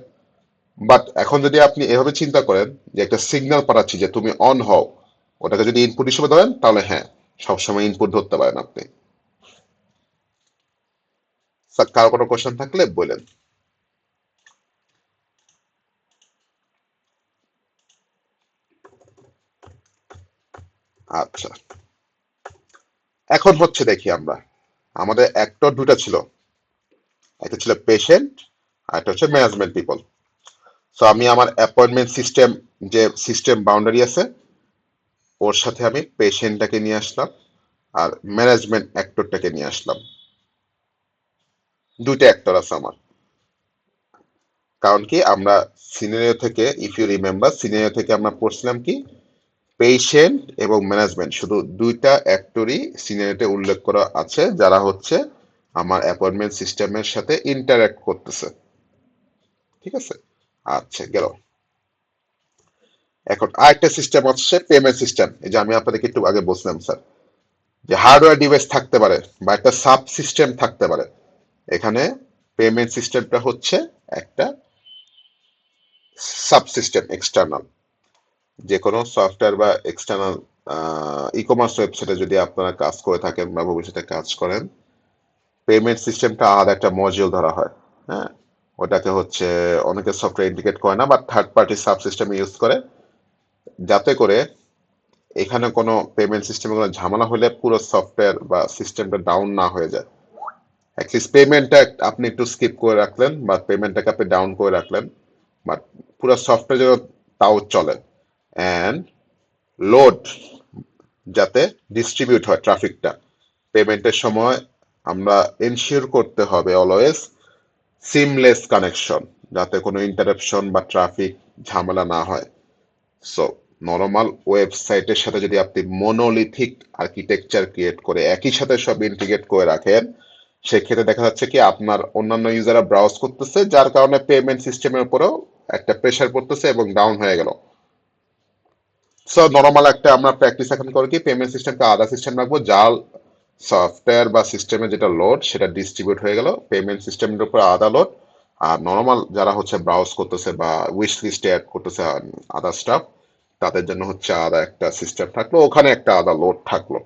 বাট এখন যদি আপনি এভাবে চিন্তা করেন যে একটা সিগন্যাল পাঠাচ্ছি যে তুমি অন হও, ওটাকে যদি ইনপুট হিসেবে ধরেন, তাহলে হ্যাঁ সবসময় ইনপুট ধরতে পারেন আপনি। স্যার কারো কোনো কোশ্চেন থাকলে বলেন। আচ্ছা, এখন হচ্ছে দেখি আমরা, আমাদের অ্যাক্টর দুটা ছিল, একটা ছিল পেশেন্ট আর একটা হচ্ছে ম্যানেজমেন্ট পিপল। সো আমি আমার অ্যাপয়েন্টমেন্ট সিস্টেম, যে সিস্টেম বাউন্ডারি আছে, ওর সাথে আমি পেশেন্টটাকে নিয়ে আসলাম আর ম্যানেজমেন্ট অ্যাক্টরটাকে নিয়ে আসলাম। দুইটা অ্যাক্টর আছে আমার। কারণ কি আমরা সিনারিও থেকে, ইফ ইউ রিমেম্বার, সিনারিও থেকে আমরা পড়ছিলাম কি পেশেন্ট এবং ম্যানেজমেন্ট, শুধু দুইটা অ্যাক্টরই সিনারিওতে উল্লেখ করা আছে যারা হচ্ছে আমার অ্যাপয়েন্টমেন্ট সিস্টেমের সাথে ইন্টারঅ্যাক্ট করতেছে। ঠিক আছে, আচ্ছা গেল। এখন আরেকটা সিস্টেম হচ্ছে পেমেন্ট সিস্টেম। এই যে আমি আপনাদেরকে একটু আগে বলছিলাম স্যার, যে হার্ডওয়্যার ডিভাইস থাকতে পারে বা একটা সাব সিস্টেম থাকতে পারে। এখানে পেমেন্ট সিস্টেমটা হচ্ছে একটা সাব সিস্টেম, এক্সটার্নাল। যে কোনো সফটওয়্যার বা এক্সটার্নাল ই কমার্স ওয়েবসাইটে যদি আপনারা কাজ করে থাকেন বা ভবিষ্যতে কাজ করেন, পেমেন্ট সিস্টেমটা আলাদা একটা মডিউল ধরা হয়। হ্যাঁ, ওটাকে হচ্ছে অনেকে সফটওয়্যার ইন্ডিকেট করে না, বা third party sub system use করে, যাতে করে এখানে কোনো পেমেন্ট সিস্টেমে কোনো ঝামেলা হলে পুরো সফটওয়্যার বা সিস্টেমটা ডাউন না হয়ে যায়। অ্যাটলিস্ট পেমেন্টটা আপনি একটু স্কিপ করে রাখলেন বা পেমেন্টটাকে আপনি ডাউন করে রাখলেন, বাট পুরো সফটওয়্যার যেন তাও চলে। অ্যান্ড লোড যাতে ডিস্ট্রিবিউট হয় ট্রাফিকটা পেমেন্টের সময়, আমরা এনশিওর করতে হবে অলওয়েজ সিমলেস কানেকশন, যাতে কোনো ইন্টারাপশন বা ট্রাফিক ঝামেলা না হয়। সো নর্মাল ওয়েবসাইটের সাথে যদি আপনি মনোলিথিক আর্কিটেকচার ক্রিয়েট করে একই সাথে সব ইন্টিগ্রেট করে রাখেন, সেক্ষেত্রে দেখা যাচ্ছে কি আপনার অন্যান্য ইউজাররা ব্রাউজ করতেছে, যার কারণে পেমেন্ট সিস্টেমের উপরেও একটা প্রেশার পড়তেছে এবং ডাউন হয়ে গেল। সো নর্মাল একটা আমরা প্র্যাকটিস এখন করি কি, পেমেন্ট সিস্টেমকে আলাদা সিস্টেম রাখবো, যার সফটওয়্যার বা সিস্টেমে যেটা লোড সেটা ডিস্ট্রিবিউট হয়ে গেল পেমেন্ট সিস্টেমের উপর আলাদা লোড, আর নর্মাল যারা হচ্ছে ব্রাউজ করতেছে বা উইশ লিস্টে অ্যাড করতেছে আদার স্টাফ, তাদের জন্য হচ্ছে আলাদা একটা সিস্টেম থাকলো, ওখানে একটা আলাদা লোড থাকলো।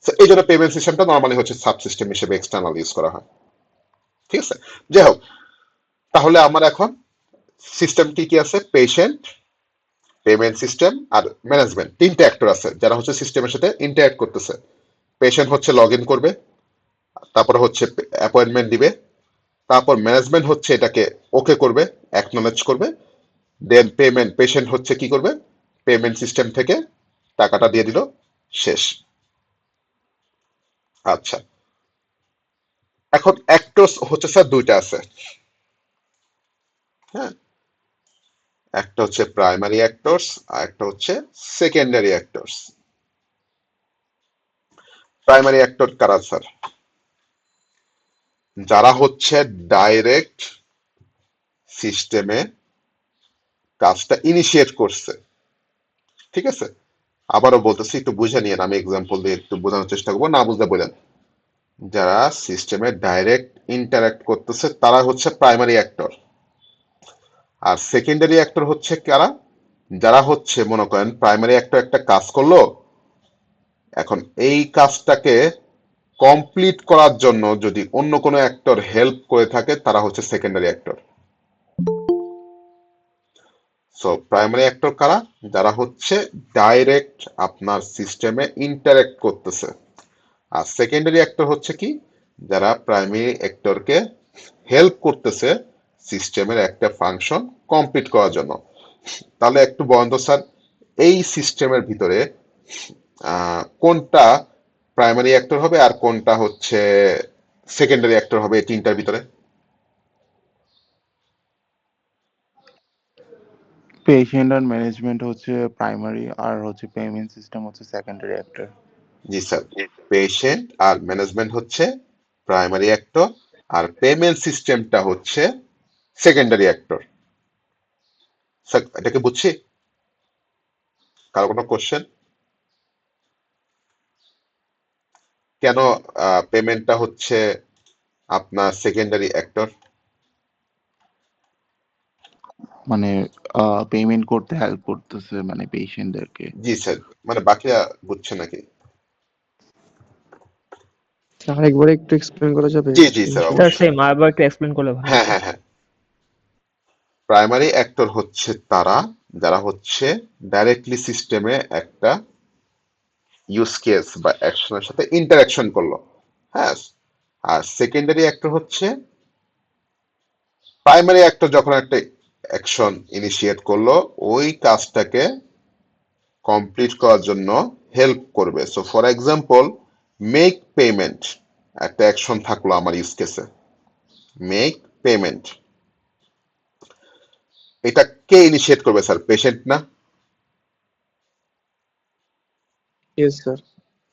So, এই জন্য পেমেন্ট সিস্টেমটা নর্মালি হচ্ছে সাব সিস্টেম হিসেবে এক্সটার্নাল ইউজ করা হয়। ঠিক আছে, যাই হোক, তাহলে আমার এখন সিস্টেম কি কি আছে? পেশেন্ট, পেমেন্ট সিস্টেম আর ম্যানেজমেন্ট, তিনটে অ্যাক্টর আছে যারা হচ্ছে সিস্টেমের সাথে ইন্টারঅ্যাক্ট করতেছে। পেশেন্ট হচ্ছে লগ ইন করবে, তারপর হচ্ছে অ্যাপয়েন্টমেন্ট দিবে, তারপর ম্যানেজমেন্ট হচ্ছে এটাকে ওকে করবে, অ্যাকনলেজ করবে, দেন পেমেন্ট, পেশেন্ট হচ্ছে কি করবে? পেমেন্ট সিস্টেম থেকে টাকাটা দিয়ে দিল, শেষ। আচ্ছা, এখন অ্যাক্টরস হচ্ছে স্যার দুইটা আছে। হ্যাঁ, একটা হচ্ছে প্রাইমারি অ্যাক্টরস আর একটা হচ্ছে সেকেন্ডারি অ্যাক্টরস। প্রাইমারি অ্যাক্টর কারা স্যার? যারা হচ্ছে ডাইরেক্ট সিস্টেমে কাজটা ইনিশিয়েট করছে। ঠিক আছে, আবারও বলতেছি, একটু বুঝে নিয়েন, আমি এক্সাম্পল দিয়ে একটু বোঝানোর চেষ্টা করবো, না বুঝতে বলেন। যারা সিস্টেমে ডাইরেক্ট ইন্টারাক্ট করতেছে তারা হচ্ছে প্রাইমারি অ্যাক্টর। আর সেকেন্ডারি অ্যাক্টর হচ্ছে কারা? যারা হচ্ছে মনে করেন প্রাইমারি অ্যাক্টর একটা কাজ করলো, এখন এই কাজটাকে কমপ্লিট করার জন্য যদি অন্য কোনো অ্যাক্টর হেল্প করে থাকে তারা হচ্ছে secondary actor. So primary actor কারা? যারা হচ্ছে ডাইরেক্ট আপনার সিস্টেমে ইন্টারেক্ট করতেছে। আর সেকেন্ডারি অ্যাক্টর হচ্ছে কি? যারা প্রাইমারি অ্যাক্টরকে হেল্প করতেছে সিস্টেমের একটা ফাংশন কমপ্লিট করার জন্য। তাহলে একটু বলেন তো স্যার, এই সিস্টেমের ভিতরে কোনটা প্রাইমারি অ্যাক্টর হবে আর কোনটা হচ্ছে সেকেন্ডারি অ্যাক্টর হবে এই তিনটার ভিতরে? পেশেন্ট আর ম্যানেজমেন্ট হচ্ছে প্রাইমারি, আর হচ্ছে পেমেন্ট সিস্টেম হচ্ছে সেকেন্ডারি অ্যাক্টর। জি স্যার, পেশেন্ট আর ম্যানেজমেন্ট হচ্ছে প্রাইমারি অ্যাক্টর আর পেমেন্ট সিস্টেমটা হচ্ছে সেকেন্ডারি অ্যাক্টর। স্যার এটাকে বুঝছি? কারো কোনো কোশ্চেন? কেন পেমেন্টটা হচ্ছে আপনার সেকেন্ডারি অ্যাক্টর? মানে পেমেন্ট করতে হেল্প করতেছে মানে পেশেন্টদেরকে। জি স্যার, মানে বাকিরা বুঝছে নাকি? আরেকবার একটু এক্সপ্লেন করা যাবে জি জি স্যার, জিনিসটা? স্যার অবশ্যই। সেম আরেকবার একটু এক্সপ্লেন করলে ভালো হ্যাঁ হতো। হ্যাঁ হ্যাঁ, প্রাইমারি অ্যাক্টর হচ্ছে তারা যারা হচ্ছে ডাইরেক্টলি সিস্টেমে একটা ইউজ কেস বা অ্যাকশনের সাথে ইন্টারাকশন করলো। হ্যাঁ, আর সেকেন্ডারি অ্যাক্টর হচ্ছে প্রাইমারি অ্যাক্টর যখন একটা অ্যাকশন ইনিশিয়েট করলো ওই কাজটাকে কমপ্লিট করার জন্য হেল্প করবে। So for example, make payment একটা অ্যাকশন থাকলো আমার ইউজ কেসে, মেক পেমেন্ট, এটা কে ইনিশিয়েট করবে স্যার? পেশেন্ট না? Yes sir.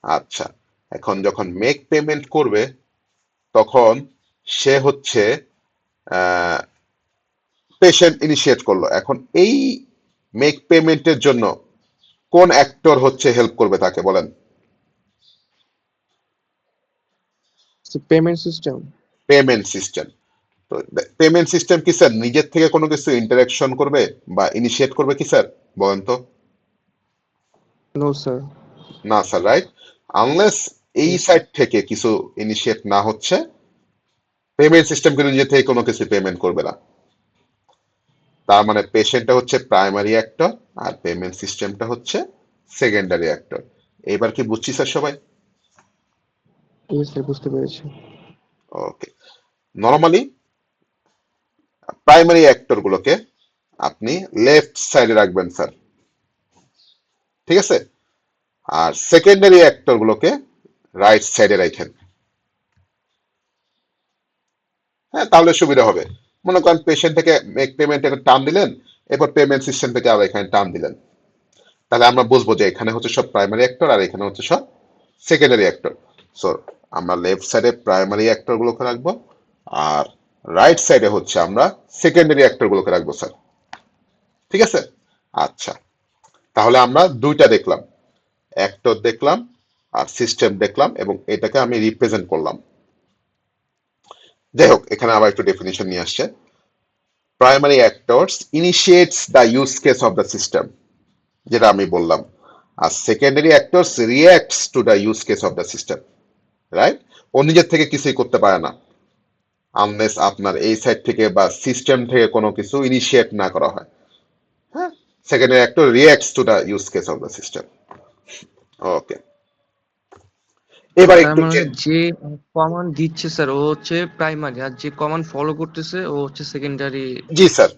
আচ্ছা, এখন যখন মেক পেমেন্ট করবে তখন সে হচ্ছে পেশেন্ট ইনিশিয়েট করলো। এখন এই মেক পেমেন্টের জন্য কোন অ্যাক্টর হচ্ছে হেল্প করবে তাকে বলেন? Payment system. Payment system. তো পেমেন্ট সিস্টেম কি স্যার নিজের থেকে কোনো কিছু ইন্টারাকশন করবে বা ইনিশিয়েট করবে কি স্যার? বলেন তো। No sir. না স্যার, রাইট? আনলেস এই ইয়েস স্যার। সাইড থেকে কিছু ইনিশিয়েট না হচ্ছে, পেমেন্ট সিস্টেম কিন্তু নিজে থেকে কোনো কিছু পেমেন্ট করবে না। তার মানে পেশেন্টটা হচ্ছে প্রাইমারি অ্যাক্টর আর পেমেন্ট সিস্টেমটা হচ্ছে সেকেন্ডারি অ্যাক্টর। এবার কি বুঝছি স্যার সবাই? ইয়েস স্যার, বুঝতে পেরেছি। ওকে, নর্মালি প্রাইমারি অ্যাক্টর গুলোকে আপনি লেফট সাইডে রাখবেন স্যার, ঠিক আছে? আর সেকেন্ডারি অ্যাক্টর গুলোকে রাইট সাইডে রাখেন। হ্যাঁ, তাহলে সুবিধা হবে। মনে করেন পেশেন্ট থেকে মেক পেমেন্ট একটা টার্ম দিলেন, এরপর পেমেন্ট সিস্টেম থেকে আবার এখানে টার্ম দিলেন, তাহলে আমরা বুঝবো যে এখানে হচ্ছে সব প্রাইমারি অ্যাক্টর আর এখানে হচ্ছে সব সেকেন্ডারি অ্যাক্টর। সো আমরা লেফট সাইডে প্রাইমারি অ্যাক্টর গুলোকে রাখবো আর রাইট সাইডে হচ্ছে আমরা সেকেন্ডারি অ্যাক্টর গুলোকে রাখবো স্যার, ঠিক আছে? আচ্ছা, তাহলে আমরা দুইটা দেখলাম, অ্যাক্টর দেখলাম আর সিস্টেম দেখলাম, এবং এটাকে আমি রিপ্রেজেন্ট করলাম। যাই হোক, এখানে আবার একটু ডেফিনিশন নিয়ে আসছে। Primary actors initiates the use case of the system. যেটা আমি বললাম। আর secondary actors reacts to the use case of the system, right? ও নিজের থেকে কিছুই করতে পারে না আনলেস আপনার এই সাইড থেকে বা সিস্টেম থেকে কোনো কিছু ইনিশিয়েট না করা হয়। হ্যাঁ, secondary actor reacts to the use case of the system. Okay, এবার তার একটু মানে যে কমান্ড দিচ্ছে স্যার ও হচ্ছে প্রাইমারি, আর যে কমান্ড ফলো করতেছে ও হচ্ছে সেকেন্ডারি জি স্যার,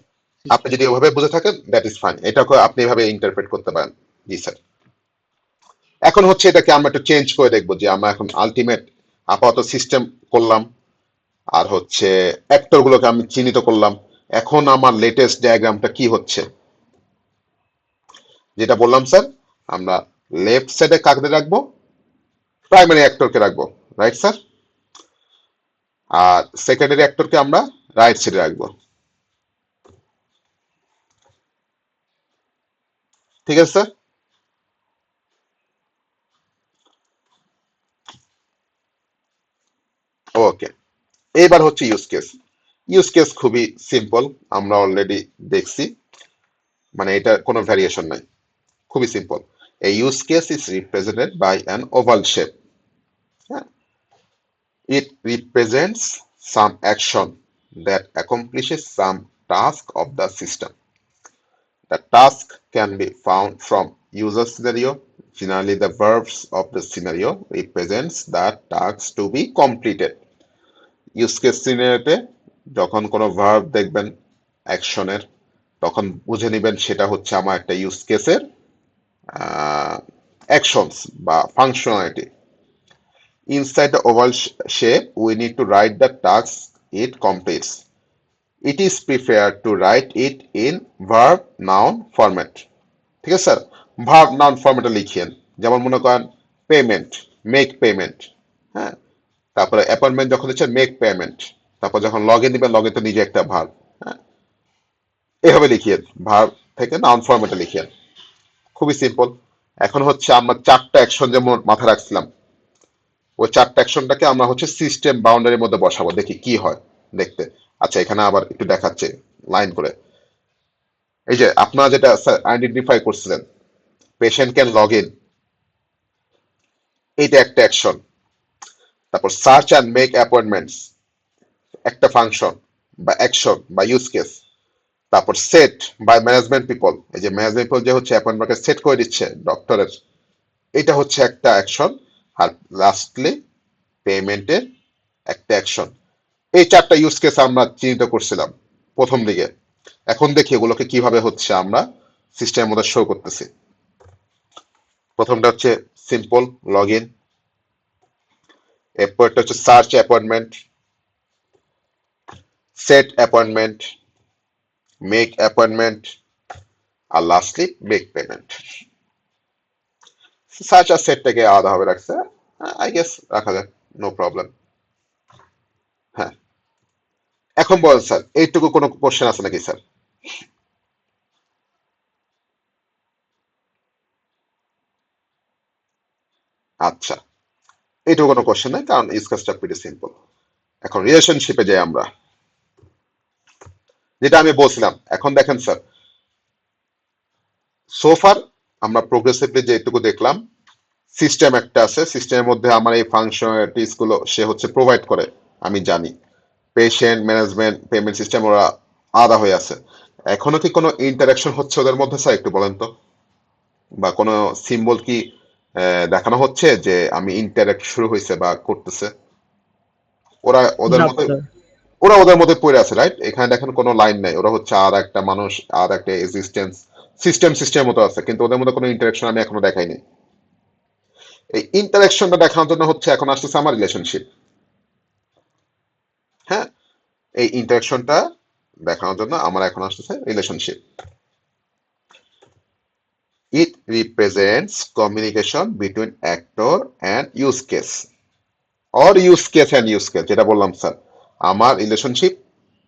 আপনি সিস্টেম। যদি ওভাবে বুঝে থাকেন দ্যাট ইজ ফাইন, এটাকে আপনি এভাবে ইন্টারপ্রেট করতে পারেন। জি স্যার। এখন হচ্ছে এটাকে আমরা একটু চেঞ্জ করে দেখবো যে আমরা এখন আলটিমেট আপাতত সিস্টেম করলাম, আর হচ্ছে অ্যাক্টর গুলোকে আমি চিহ্নিত করলাম। এখন আমার লেটেস্ট ডায়াগ্রামটা কি হচ্ছে, যেটা বললাম স্যার, আমরা লেফট সাইডে কাকে রাখবো, প্রাইমারি অ্যাক্টরকে রাখবো, রাইট স্যার? আর সেকেন্ডারি অ্যাক্টরকে আমরা রাইট সাইডে রাখবো, ঠিক আছে স্যার? ওকে, এবার হচ্ছে ইউজ কেস। ইউজ কেস খুবই সিম্পল, আমরা অলরেডি দেখছি, মানে এটা কোনো ভ্যারিয়েশন নাই, খুবই simple. A use case is represented by an oval shape. Yeah. It represents some action that accomplishes some task of the system. The task can be found from user scenario. Generally, the verbs of the scenario represents the task to be completed. Use case scenario যখন কোনো ভার্ব দেখবেন অ্যাকশনের, তখন বুঝে নেবেন সেটা হচ্ছে আমার একটা ইউজ কেসের actions বা functionality. Inside the oval shape, we need to write the task it completes. It is preferred to write it in verb noun format. ঠিক আছে স্যার? ভার্ব নাউন ফরম্যাটে লিখিয়েন, যেমন মনে করেন পেমেন্ট, মেক পেমেন্ট। হ্যাঁ, তারপরে অ্যাপয়েন্টমেন্ট যখন দিচ্ছেন মেক পেমেন্ট, তারপর যখন লগ ইন দিবেন লগ ইন তো নিজে একটা ভার্ব। হ্যাঁ, এভাবে লিখিয়েন, ভার্ব থেকে নাউন ফরম্যাটে লিখিয়েন, খুবই সিম্পল। এখন হচ্ছে আমরা চারটা অ্যাকশন যেমন মাথায় রাখছিলাম, ওই চারটা অ্যাকশনটাকে আমরা হচ্ছে সিস্টেম বাউন্ডারির মধ্যে বসাবো, দেখি কি হয় দেখতে। আচ্ছা, এখানে আবার একটু দেখাচ্ছে লাইন করে। এই যে আপনারা যেটা আইডেন্টিফাই করছিলেন, পেশেন্ট ক্যান লগ ইন, এইটা একটা অ্যাকশন। তারপর সার্চ অ্যান্ড মেক অ্যাপয়েন্টমেন্টস একটা ফাংশন বা অ্যাকশন বা ইউজ কেস। তারপর সেট বাই ম্যানেজমেন্ট পিপল, এই যে ম্যানেজমেন্ট পিপল যে হচ্ছে অ্যাপয়েন্টমেন্টকে সেট করে দিচ্ছে ডক্টরের, এটা হচ্ছে একটা অ্যাকশন। আর লাস্টলি পেমেন্টের একটা অ্যাকশন। এই চারটা ইউজ কেস আমরা চিহ্নিত করছিলাম প্রথম দিকে। এখন দেখি এগুলোকে কিভাবে হচ্ছে আমরা সিস্টেমের মধ্যে শো করতেছি। প্রথমটা হচ্ছে সিম্পল লগ ইন, এরপরটা হচ্ছে search appointment, set appointment, make appointment, আর লাস্টলি মেক পেমেন্ট। সার্চ আর সেটটাকে আলাদাভাবে রাখছে, আই গেস রাখা যায়, নো প্রবলেম। হ্যাঁ, এখন বলেন স্যার, এইটুকু কোনো কোশ্চেন আছে নাকি স্যার? আচ্ছা, এইটুকু কোনো কোশ্চেন নাই, কারণ ইউজ কেসটা প্রিটি সিম্পল। এখন রিলেশনশিপে যাই আমরা, যেটা আমি বলছিলাম। এখন দেখেন স্যার, সোফার আমরা প্রোগ্রেসিভলি যেটুকু দেখলাম, সিস্টেম একটা আছে, সিস্টেমের মধ্যে আমার এই ফাংশনালিটিস গুলো সে হচ্ছে প্রোভাইড করে, আমি জানি। পেশেন্ট ম্যানেজমেন্ট পেমেন্ট সিস্টেম ওরা আলাদা হয়ে আছে। এখনো কি কোনো ইন্টারাকশন হচ্ছে ওদের মধ্যে স্যার, একটু বলেন তো? বা কোনো সিম্বল কি দেখানো হচ্ছে যে আমি ইন্টারাক্ট শুরু হয়েছে বা করতেছে? ওরা ওদের না মধ্যে, স্যার। ওরা ওদের মধ্যে পড়ে আছে, রাইট? এখানে দেখেন কোনো লাইন নাই, ওরা হচ্ছে আর একটা মানুষ, আর একটা এক্সিস্টেন্স, সিস্টেম মতো আছে, কিন্তু ওদের মধ্যে কোনো ইন্টারাকশন আমি এখনো দেখাইনি। এই ইন্টারাকশনটা দেখানোর জন্য হচ্ছে এখন আসতেছে আমার রিলেশনশিপ। হ্যাঁ, এই ইন্টারাকশনটা দেখানোর জন্য আমার এখন আসতেছে relationship. It represents communication between actor and use case, or use case and use case, যেটা বললাম স্যার। আমার রিলেশনশিপ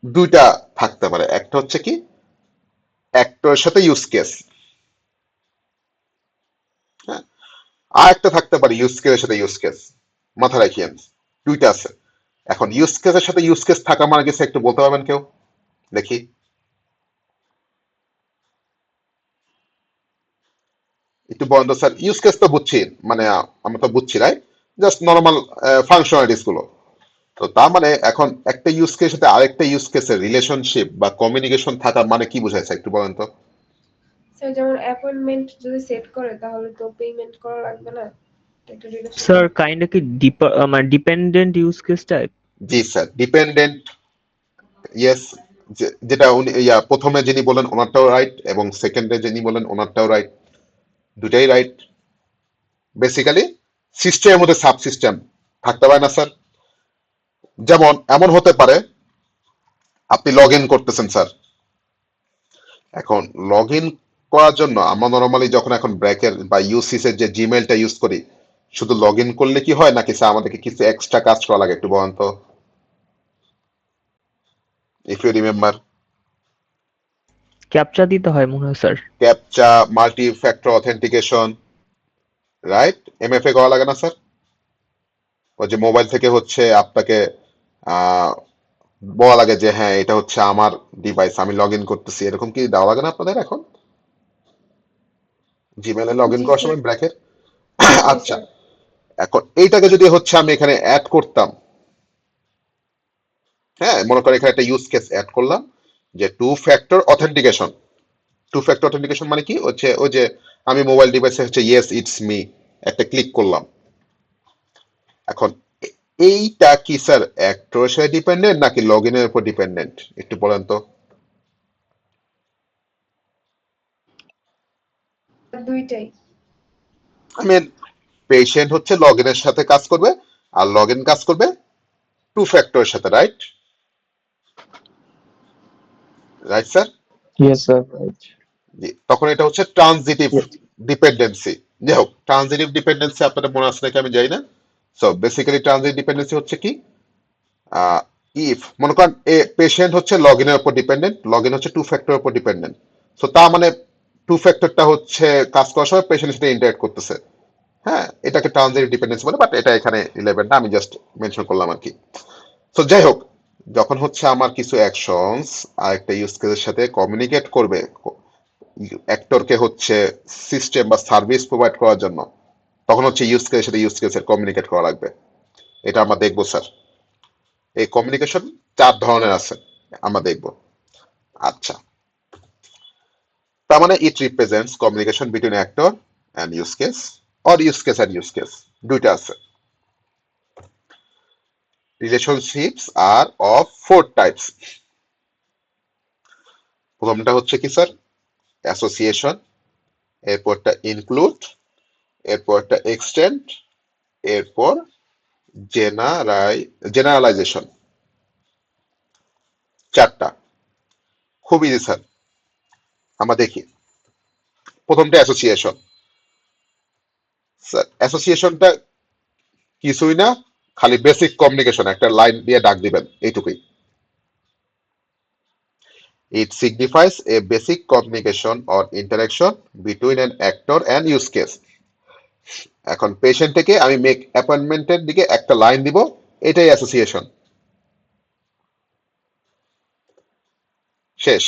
দুইটা থাকতে পারে, একটা হচ্ছে কি অ্যাক্টরের সাথে ইউজ কেস, হ্যাঁ, আর একটা থাকতে পারে ইউজ কেসের সাথে ইউজ কেস। মাথা রাখিয়েন, দুইটা আছে। এখন ইউজ কেসের সাথে ইউজ কেস থাকা মানে কিছু একটু বলতে পারবেন কেউ, দেখি? একটু বন্ধ স্যার, ইউজ কেস তো বুঝছি, মানে আমরা তো বুঝছি রাইট, জাস্ট নর্মাল ফাংশনালিটিস গুলো। তো তার মানে এখন একটা ইউজ কেসের সাথে আরেকটা ইউজ কেসের রিলেশনশিপ বা কমিউনিকেশন থাকা মানে কি বোঝাইছে একটু বলেন তো? স্যার যেমন অ্যাপয়েন্টমেন্ট যদি সেট করে তাহলে তো পেমেন্ট করা লাগবে না, এটা একটা রিলেশন স্যার হবে। কাইন্ড কি মানে ডিপেন্ডেন্ট ইউজ কেস টাইপ। জি স্যার, ডিপেন্ডেন্ট, ইয়েস। যেটা উনি প্রথমে যিনি বলেন ওনারটাও রাইট, এবং সেকেন্ডে যিনি বলেন ওনারটাও রাইট, দুটাই রাইট। বেসিক্যালি সিস্টেমের মধ্যে সাব সিস্টেম থাকতে পারে না স্যার। যেমন এমন হতে পারে আপনি লগ ইন করতেছেন স্যার, এখন লগ ইন করার জন্য আমরা নর্মালি যখন এখন ব্র্যাকের বা ইউসিসের যে জিমেলটা ইউজ করি, শুধু লগ ইন করলে কি হয় নাকি স্যার আমাদেরকে কিছু এক্সট্রা কাজ করা লাগে একটু বলেন তো, ইফ ইউ রিমেম্বার? ক্যাপচা দিতে হয় মনে হয় sir. Captcha, multi factor authentication, right? MFA করা লাগে না স্যার? ওই যে মোবাইল থেকে হচ্ছে আপনাকে আহ বলা লাগে যে হ্যাঁ এটা হচ্ছে আমার ডিভাইস, আমি লগ ইন করতেছি, এরকম কি দেওয়া লাগে না আপনাদের এখন জিমেলে লগ ইন জি করার স্যার। সময় ব্র্যাকের? জি আচ্ছা, স্যার। এখন এইটাকে যদি হচ্ছে আমি এখানে অ্যাড করতাম, হ্যাঁ মনে করেন এখানে একটা ইউজ কেস অ্যাড করলাম যে two factor authentication. Two factor authentication মানে কি হচ্ছে, ওই যে আমি মোবাইল ডিভাইসে হচ্ছে ইয়েস ইটস মি একটা ক্লিক করলাম, এখন এইটা কি স্যার অ্যাক্টরের সাথে ডিপেন্ডেন্ট নাকি লগ ইনের উপর ডিপেন্ডেন্ট একটু বলেন তো? দুইটাই। আই মিন পেশেন্ট হচ্ছে লগ ইনের সাথে কাজ করবে আর লগ ইন কাজ করবে টু ফ্যাক্টরের সাথে, right? Right sir? Yes, sir. Right. জি, তখন এটা হচ্ছে ট্রানজিটিভ Yes. ডিপেন্ডেন্সি। যাই হোক, ট্রানজিটিভ ডিপেন্ডেন্সি আপনাদের মনে আছে নাকি আমি জানি না। সো বেসিক্যালি ট্রানজিটিভ ডিপেন্ডেন্সি হচ্ছে কি, ইফ মনে করেন এ পেশেন্ট হচ্ছে লগ ইনের উপর ডিপেন্ডেন্ট, লগ ইন হচ্ছে টু ফ্যাক্টরের উপর ডিপেন্ডেন্ট, সো তার মানে টু ফ্যাক্টরটা হচ্ছে কাজ করার সময় পেশেন্টের সাথে ইন্টারেক্ট করতেছে, হ্যাঁ এটাকে ট্রানজিটিভ ডিপেন্ডেন্সি বলে, বাট এটা এখানে রিলেভেন্ট না, আমি জাস্ট মেনশন করলাম আর কি। তো যাই হোক, যখন হচ্ছে আমার কিছু অ্যাকশনস আর একটা ইউজ কেসের সাথে কমিউনিকেট করবে, অ্যাক্টরকে হচ্ছে সিস্টেম বা সার্ভিস প্রোভাইড করার জন্য, তখন হচ্ছে ইউজ কেসের সাথে ইউজ কেসের কমিউনিকেট করা লাগবে। এটা আমরা দেখবো স্যার। এই কমিউনিকেশন চার ধরনের আছে, আমরা দেখবো। আচ্ছা, তার মানে it represents communication between actor and use case, or use case and use case, দুইটা আছে। Relationships are of four types. প্রথমটা হচ্ছে কি স্যার, অ্যাসোসিয়েশন, এরপরটা ইনক্লুড, এরপরটা এক্সটেন্ড, এরপর জেনারালাইজেশন। চারটা, খুব ইজি স্যার, আমরা দেখি। প্রথমটা অ্যাসোসিয়েশন। স্যার অ্যাসোসিয়েশনটা কিছুই না, খালি বেসিক কমিউনিকেশন, একটা লাইন দিয়ে ডাক দিবেন, এইটুকুই। It signifies a basic communication or interaction between an actor and use case. এখন পেশেন্ট থেকে আমি মেক অ্যাপয়েন্টমেন্টের দিকে একটা লাইন দিব, এটাই অ্যাসোসিয়েশন, শেষ।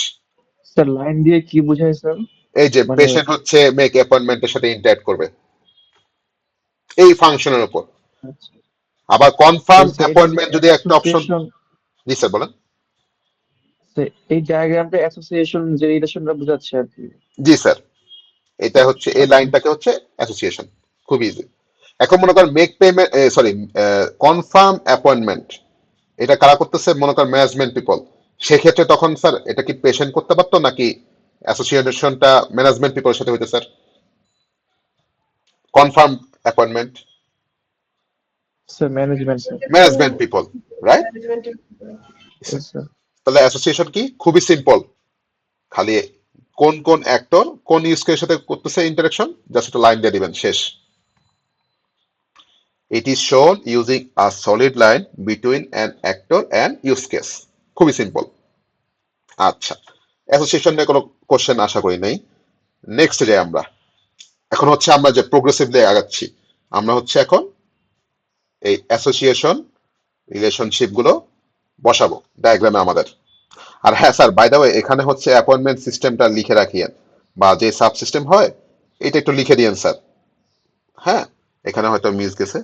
স্যার লাইন দিয়ে কি বোঝায় স্যার? এই যে মানে পেশেন্ট হচ্ছে মেক অ্যাপয়েন্টমেন্টের সাথে ইন্টারঅ্যাক্ট করবে এই ফাংশনের উপর। আচ্ছা, আবার কনফার্ম স্যার এটা যে অ্যাপয়েন্টমেন্ট যদি একটা অপশন। অ্যাসোসিয়েশন, জি স্যার বলেন। এই ডায়াগ্রামটা অ্যাসোসিয়েশন যে রিলেশনটা বোঝাচ্ছে আর কি। জি স্যার, এটা হচ্ছে এই আচ্ছা লাইনটাকে হচ্ছে অ্যাসোসিয়েশন, খুব ইজি। এখন মনে করেন make payment, sorry, confirm appointment, এটা কারা করতেছে, মনে করেন ম্যানেজমেন্ট পিপল। সেক্ষেত্রে তখন স্যার এটা কি পেশেন্ট করতে পারতো নাকি অ্যাসোসিয়েশনটা ম্যানেজমেন্ট পিপলের সাথে হইতো sir? Confirm appointment sir management sir. Management people, right? ম্যানেজমেন্টের। Yes, sir. তাহলে অ্যাসোসিয়েশন কি, খুবই সিম্পল, খালি কোন কোন অ্যাক্টর কোন ইউজ কেসের সাথে করতেছে ইন্টারাকশন, জাস্ট একটা লাইন দিয়ে দিবেন, শেষ। ইট ইজ শোন using a solid line between an actor and use case, খুবই সিম্পল। আচ্ছা, অ্যাসোসিয়েশন নিয়ে কোনো কোশ্চেন আশা করি নাই। নেক্সট যাই আমরা। এখন হচ্ছে আমরা যে প্রোগ্রেসিভলি আগাচ্ছি, আমরা হচ্ছে এখন এই অ্যাসোসিয়েশন রিলেশনশিপ গুলো বসাবো ডায়াগ্রামে আমাদের। আর হ্যাঁ স্যার, বাই দ্য ওয়ে, এখানে হচ্ছে অ্যাপয়েন্টমেন্ট সিস্টেমটা লিখে রাখিয়েন, বা যে সাব সিস্টেম হয় এটা একটু লিখে দিয়েন স্যার। হ্যাঁ, এখানে হয়তো মিস গেছে।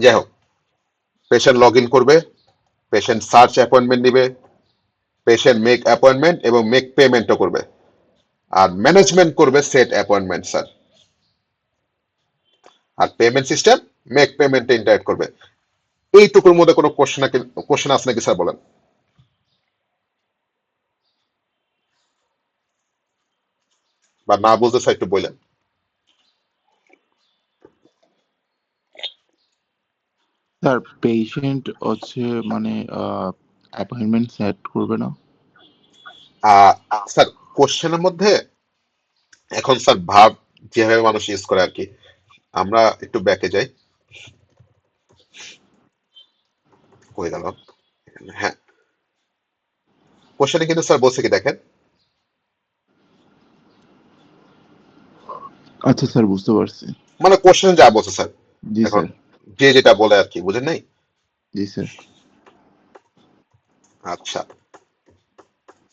যাই হোক, পেশেন্ট লগ ইন করবে, পেশেন্ট সার্চ অ্যাপয়েন্টমেন্ট নিবে, পেশেন্ট মেক অ্যাপয়েন্টমেন্ট এবং মেক পেমেন্টও করবে, আর ম্যানেজমেন্ট করবে সেট অ্যাপয়েন্টমেন্ট স্যার। আর পেমেন্ট সিস্টেম মেক পেমেন্টে ইন্টারেক্ট করবে। এইটুকুর মধ্যে কোনো কোশ্চেন আছে নাকি স্যার বলেন? বা না বুঝতে স্যার একটু বললেন। স্যার পেশেন্ট হচ্ছে মানে অ্যাপয়েন্টমেন্ট সেট করবে না? স্যার কোশ্চেনের মধ্যে এখন স্যার ভাব যেভাবে মানুষ ইউজ করে আর কি, আমরা একটু ব্যাকে যাই। হয়ে গেল। হ্যাঁ, কোশ্চেনে কিন্তু স্যার বলছে কি দেখেন, আচ্ছা স্যার, বুঝতে পারছি। মানে কোশ্চেনে যা বলছে স্যার, জি এখন স্যার। যে যেটা বলে আর কি, বুঝেন নাই? জি স্যার। আচ্ছা,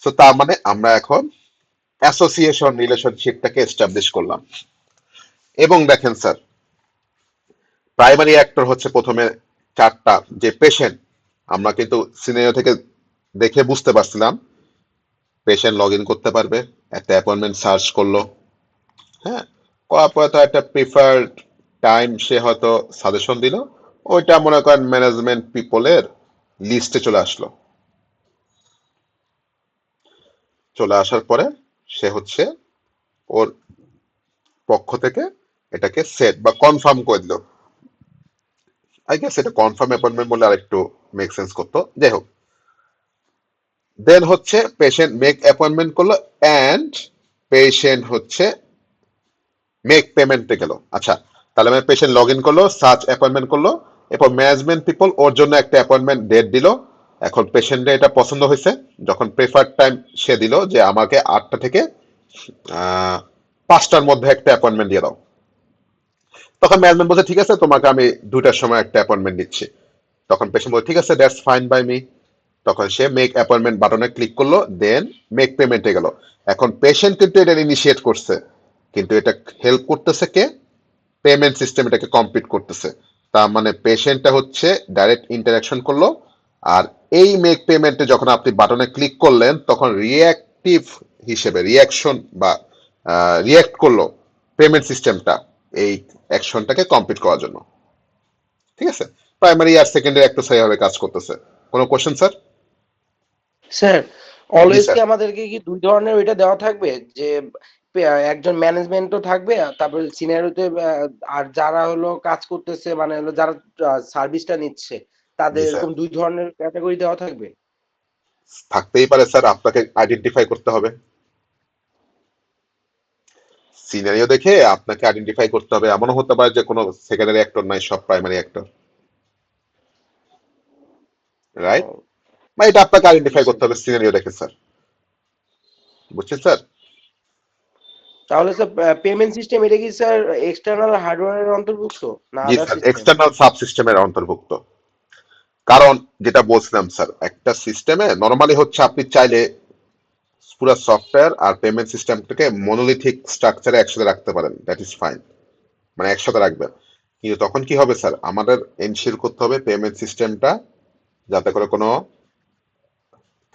তো তার মানে আমরা এখন অ্যাসোসিয়েশন রিলেশনশিপটাকে এস্টাবলিশ করলাম। এবং দেখেন স্যার, প্রাইমারি অ্যাক্টর হচ্ছে প্রথমে চারটা, যে পেশেন্ট, আমরা কিন্তু সিনারিও থেকে দেখে বুঝতে পারছিলাম পেশেন্ট লগ ইন করতে পারবে, একটা অ্যাপয়েন্টমেন্ট সার্চ করলো, হ্যাঁ, করার পরে তো একটা প্রিফার্ড টাইম সে হয়তো সাজেশন দিল, ওইটা মনে করেন ম্যানেজমেন্ট পিপলের লিস্টে চলে আসলো। চলে আসার পরে সে হচ্ছে ওর পক্ষ থেকে এটাকে সেট বা কনফার্ম করে দিল। আই গেস এটা কনফার্ম অ্যাপয়েন্টমেন্ট বলে আর একটু মেক সেন্স করতো। যাই হোক, দেন হচ্ছে পেশেন্ট মেক অ্যাপয়েন্টমেন্ট করলো অ্যান্ড পেশেন্ট হচ্ছে মেক পেমেন্টে গেল। আচ্ছা, তাহলে মানে পেশেন্ট লগ ইন করলো, সার্চ অ্যাপয়েন্টমেন্ট করলো, এরপর ম্যানেজমেন্ট পিপল ওর জন্য একটা অ্যাপয়েন্টমেন্ট ডেট দিল। এখন পেশেন্টের এটা পছন্দ হয়েছে, যখন প্রেফার্ড টাইম সে দিল যে আমাকে 8টা থেকে 5টার মধ্যে একটা অ্যাপয়েন্টমেন্ট দিয়ে দাও, তখন ম্যানেজমেন্ট বলছে ঠিক আছে, তোমাকে আমি 2টার সময় একটা অ্যাপয়েন্টমেন্ট দিচ্ছি। তখন পেশেন্ট বলে ঠিক আছে, দ্যাটস ফাইন বাই মি। তখন সে মেক অ্যাপয়েন্টমেন্ট বাটনে ক্লিক করলো, দেন মেক পেমেন্টে গেল। এখন পেশেন্ট কিন্তু এটা ইনিশিয়েট করছে, কিন্তু এটা হেল্প করতেছে কে? পেমেন্ট সিস্টেম এটাকে কমপ্লিট করতেছে। তার মানে পেশেন্টটা হচ্ছে ডাইরেক্ট ইন্টারাকশন করলো, আর এই মেক পেমেন্টে যখন আপনি বাটনে ক্লিক করলেন তখন রিয়াক্টিভ হিসেবে রিয়াকশন বা রিয়াক্ট করলো পেমেন্ট সিস্টেমটা এই অ্যাকশনটাকে কমপ্লিট করার জন্য। ঠিক আছে, প্রাইমারি আর সেকেন্ডারি একটু সেইভাবে কাজ করতেছে। কোনো কোশ্চেন স্যার? স্যার জি অলওয়েজ কি স্যার। আমাদেরকে কি দুই ধরনের ওইটা দেওয়া থাকবে যে একজন ম্যানেজমেন্টও থাকবে আর তারপরে সিনিয়রিতে আর যারা হলো কাজ করতেছে মানে হলো যারা সার্ভিসটা নিচ্ছে তাদের জি স্যার, এরকম দুই ধরনের ক্যাটাগরি দেওয়া থাকবে? থাকতেই পারে স্যার, আপনাকে আইডেন্টিফাই করতে হবে। সিনারিও দেখে আপনাকে আইডেন্টিফাই করতে হবে। এমনও হতে পারে যে কোনো সেকেন্ডারি অ্যাক্টর নাই, সব প্রাইমারি অ্যাক্টর, রাইট? ও, বা এটা আপনাকে জি আইডেন্টিফাই স্যার। করতে হবে সিনারিও দেখে স্যার। বুঝছেন স্যার? তাহলে স্যার পেমেন্ট সিস্টেম এটা কি স্যার এক্সটার্নাল হার্ডওয়্যারের অন্তর্ভুক্ত না জি আদার স্যার, সিস্টেম? এক্সটার্নাল সাব সিস্টেমের অন্তর্ভুক্ত। কারণ যেটা বলছিলাম স্যার, একটা সিস্টেমে নর্মালি হচ্ছে আপনি চাইলে পুরো সফটওয়্যার আর পেমেন্ট সিস্টেমটাকে মনোলিথিক স্ট্রাকচারে একসাথে রাখতে পারেন, দ্যাট ইজ ফাইন, মানে একসাথে রাখবেন। কিন্তু তখন কি হবে স্যার, আমাদের এনশিওর করতে হবে পেমেন্ট সিস্টেমটা যাতে করে কোনো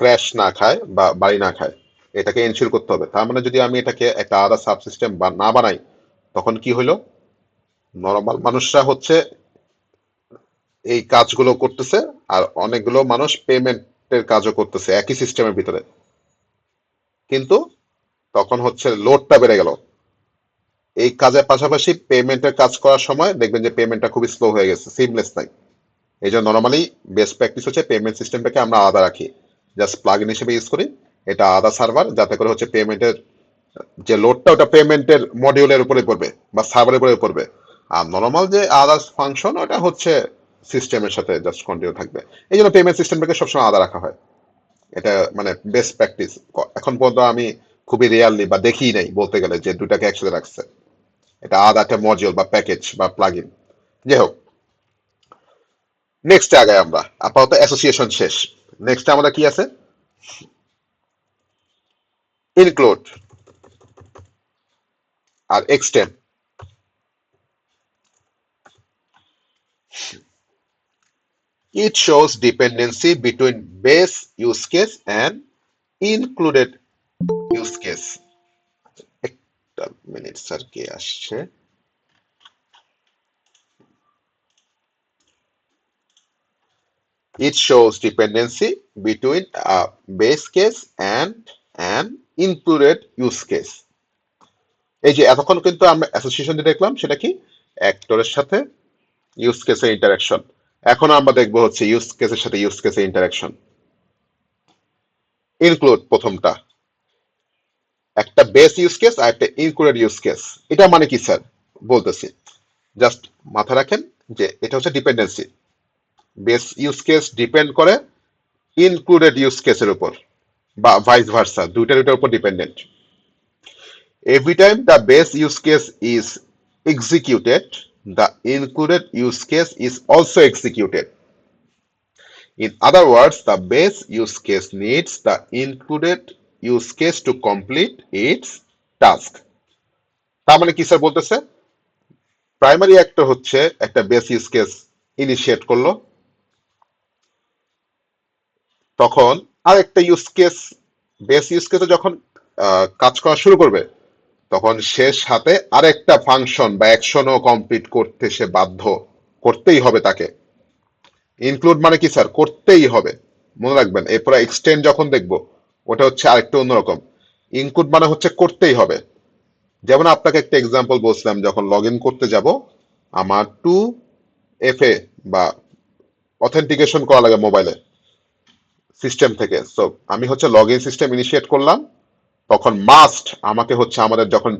ক্র্যাশ না খায় বা বাড়ি না খায়, এটাকে এনশিওর করতে হবে। তার মানে যদি আমি এটাকে একটা আলাদা সাব সিস্টেম না বানাই, তখন কি হলো, নর্মাল মানুষরা হচ্ছে এই কাজগুলো করতেছে, আর অনেকগুলো মানুষ পেমেন্টের কাজও করতেছে একই সিস্টেমের ভিতরে, কিন্তু তখন হচ্ছে লোডটা বেড়ে গেল। এই কাজের পাশাপাশি পেমেন্টের কাজ করার সময় দেখবেন যে পেমেন্টটা খুবই স্লো হয়ে গেছে, সিমলেস নাই। এই জন্য নর্মালি বেস্ট প্র্যাকটিস হচ্ছে পেমেন্ট সিস্টেমটাকে আমরা আলাদা রাখি, জাস্ট প্লাগ ইন হিসেবে ইউজ করি। এটা আলাদা সার্ভার, যাতে করে হচ্ছে পেমেন্টের যে লোডটা ওটা পেমেন্টের মডিউলের উপরে পড়বে বা সার্ভারের উপরে পড়বে, আর নর্মাল যে আদার্স ফাংশন ওটা হচ্ছে সিস্টেমের সাথে জাস্ট কন্টিনিউ থাকবে। এই জন্য পেমেন্ট সিস্টেমটাকে সবসময় আলাদা রাখা হয়। এটা মানে বেস্ট প্র্যাকটিস। এখন পর্যন্ত আমি খুবই রেয়ারলি বা দেখিই নাই বলতে গেলে যে দুটাকে একসাথে রাখছে। এটা আলাদা একটা মডিউল বা প্যাকেজ বা প্লাগ ইন। যাই হোক, নেক্সট আগে আমরা আপাতত অ্যাসোসিয়েশন শেষ। নেক্সট আমাদের কি আছে? ইনক্লুড। আর extend. It shows dependency between base use case and included use case. একটা মিনিট স্যার, কে আসছে? It shows dependency between a base case and an included use case. এই যে এতক্ষণ কিন্তু আমরা অ্যাসোসিয়েশন দেখলাম, সেটা কি অ্যাক্টরের সাথে ইউজ কেসের ইন্টারাকশন। এখন আমরা দেখবো হচ্ছে ইউজ কেসের সাথে ইউজ কেসের ইন্টারাকশন। ইনক্লুড প্রথমটা, একটা বেস ইউজ কেস আর একটা ইনক্লুডেড ইউজ কেস। এটা মানে কি স্যার? বলতেছি, জাস্ট মাথা রাখেন যে এটা হচ্ছে dependency. Base use case depend করে ইনক্লুডেড ইউজ কেসের উপর, বা ভাইস ভার্সা, দুইটার উপর dependent. Every time the base use case is executed, the included use case is also executed. In other words, the base use case needs the included use case to complete its task. তার মানে কি স্যার বলতেছে? প্রাইমারি অ্যাক্টর হচ্ছে একটা বেস ইউজ কেস ইনিশিয়েট করলো, তখন আরেকটা ইউজ কেস বেস ইউজ কেসে যখন কাজ করা শুরু করবে, তখন সে সাথে আরেকটা ফাংশন বা অ্যাকশনও কমপ্লিট করতে সে বাধ্য, করতেই হবে তাকে। ইনক্লুড মানে কি স্যার? করতেই হবে, মনে রাখবেন। এরপর এক্সটেন্ড যখন দেখবো, ওটা হচ্ছে আরেকটা অন্যরকম। ইনক্লুড মানে হচ্ছে করতেই হবে। যেমন আপনাকে একটা এক্সাম্পল বলছিলাম, যখন লগ ইন করতে যাব, আমার 2FA বা অথেন্টিকেশন করা লাগে মোবাইলে সিস্টেম থেকে। সো আমি হচ্ছে লগ ইন সিস্টেম ইনিশিয়েট করলাম, তখন মাস্ট আমাকে হচ্ছে আমাদের যখন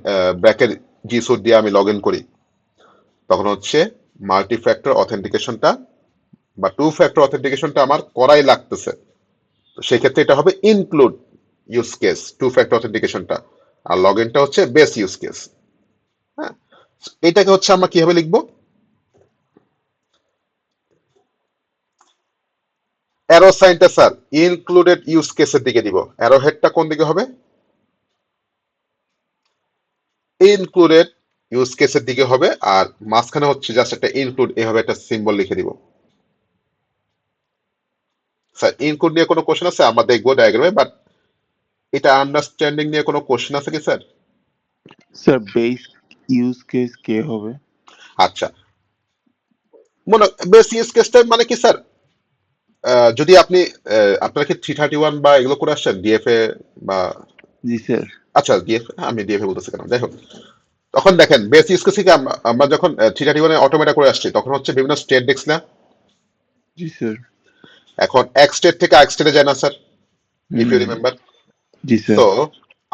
ব্র্যাকের জি সুট দিয়ে আমি লগ ইন করি, তখন হচ্ছে মাল্টি ফ্যাক্টর অথেন্টিকেশনটা বা 2 ফ্যাক্টর অথেন্টিকেশনটা আমার করাই লাগতেছে। তো সেই ক্ষেত্রে এটা হবে ইনক্লুড ইউজ কেস, 2 ফ্যাক্টর অথেন্টিকেশনটা। আর লগ ইনটা হচ্ছে বেস ইউজ কেস। হ্যাঁ, এটাকে হচ্ছে আমরা কিভাবে লিখবো? অ্যারো সাইনটা স্যার ইনক্লুডেড ইউজ কেসের দিকে দিব। অ্যারো হেডটা কোন দিকে হবে? ইনক্লুডেড ইউজ কেসের দিকে হবে। আর মাঝখানে হচ্ছে জাস্ট একটা ইনক্লুড, এভাবে একটা সিম্বল লিখে দিব। স্যার ইনক্লুড নিয়ে কোনো কোশ্চেন আছে? আমরা দেখবো ডায়াগ্রামে, বাট এটা আন্ডারস্ট্যান্ডিং নিয়ে কোনো কোশ্চেন আছে কি sir? Sir base use case কে হবে? আচ্ছা, মনে বেস ইউজ কেসটা মানে কি স্যার? যদি আপনি আপনারা কি 331 বা এগুলো করে আসছেন, ডিএফএ বা? জি স্যার। আচ্ছা, ডিএফএ, আমি ডিএফএ বলতেছি কেন, যাই হোক। তখন দেখেন বেস ইউজ কেস থেকে আমরা যখন 331 অটোমেটা করে আসছি, তখন হচ্ছে বিভিন্ন স্টেট দেখছি না? জি স্যার। এখন এক স্টেট থেকে আরেক স্টেটে যায় না স্যার, ইফ ইউ রিমেম্বার? জি স্যার। তো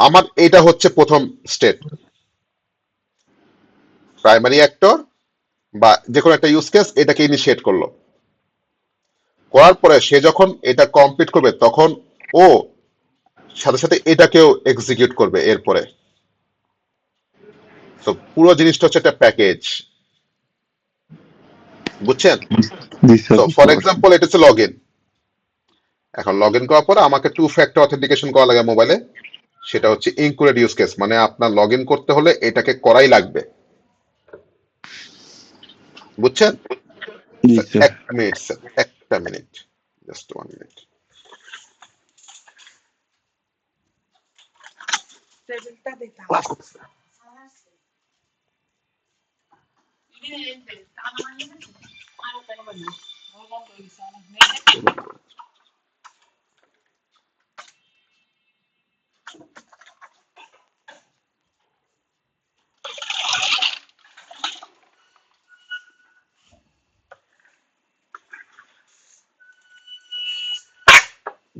আমার এটা হচ্ছে প্রথম স্টেট। প্রাইমারি অ্যাক্টর বা যে কোনো একটা ইউজ কেস এটাকে ইনিশিয়েট করলো, করার পরে সে যখন এটা কমপ্লিট করবে, তখন ও সাথে সাথে এটাকেও এক্সিকিউট করবে এরপরে। তো পুরো জিনিসটা হচ্ছে একটা প্যাকেজ, বুঝছেন? জি স্যার, তো বুঝতে ফর পারছি। এক্সাম্পল এটা হচ্ছে লগ ইন। এখন লগ ইন করার পরে আমাকে 2 ফ্যাক্টর অথেন্টিকেশন করা লাগে মোবাইলে, সেটা হচ্ছে ইনক্লুডেড ইউজ কেস, মানে আপনার লগ ইন করতে হলে এটাকে করাই লাগবে, বুঝছেন? জি স্যার। এক মিনিট স্যার, একটা মিনিট, জাস্ট 1 মিনিট।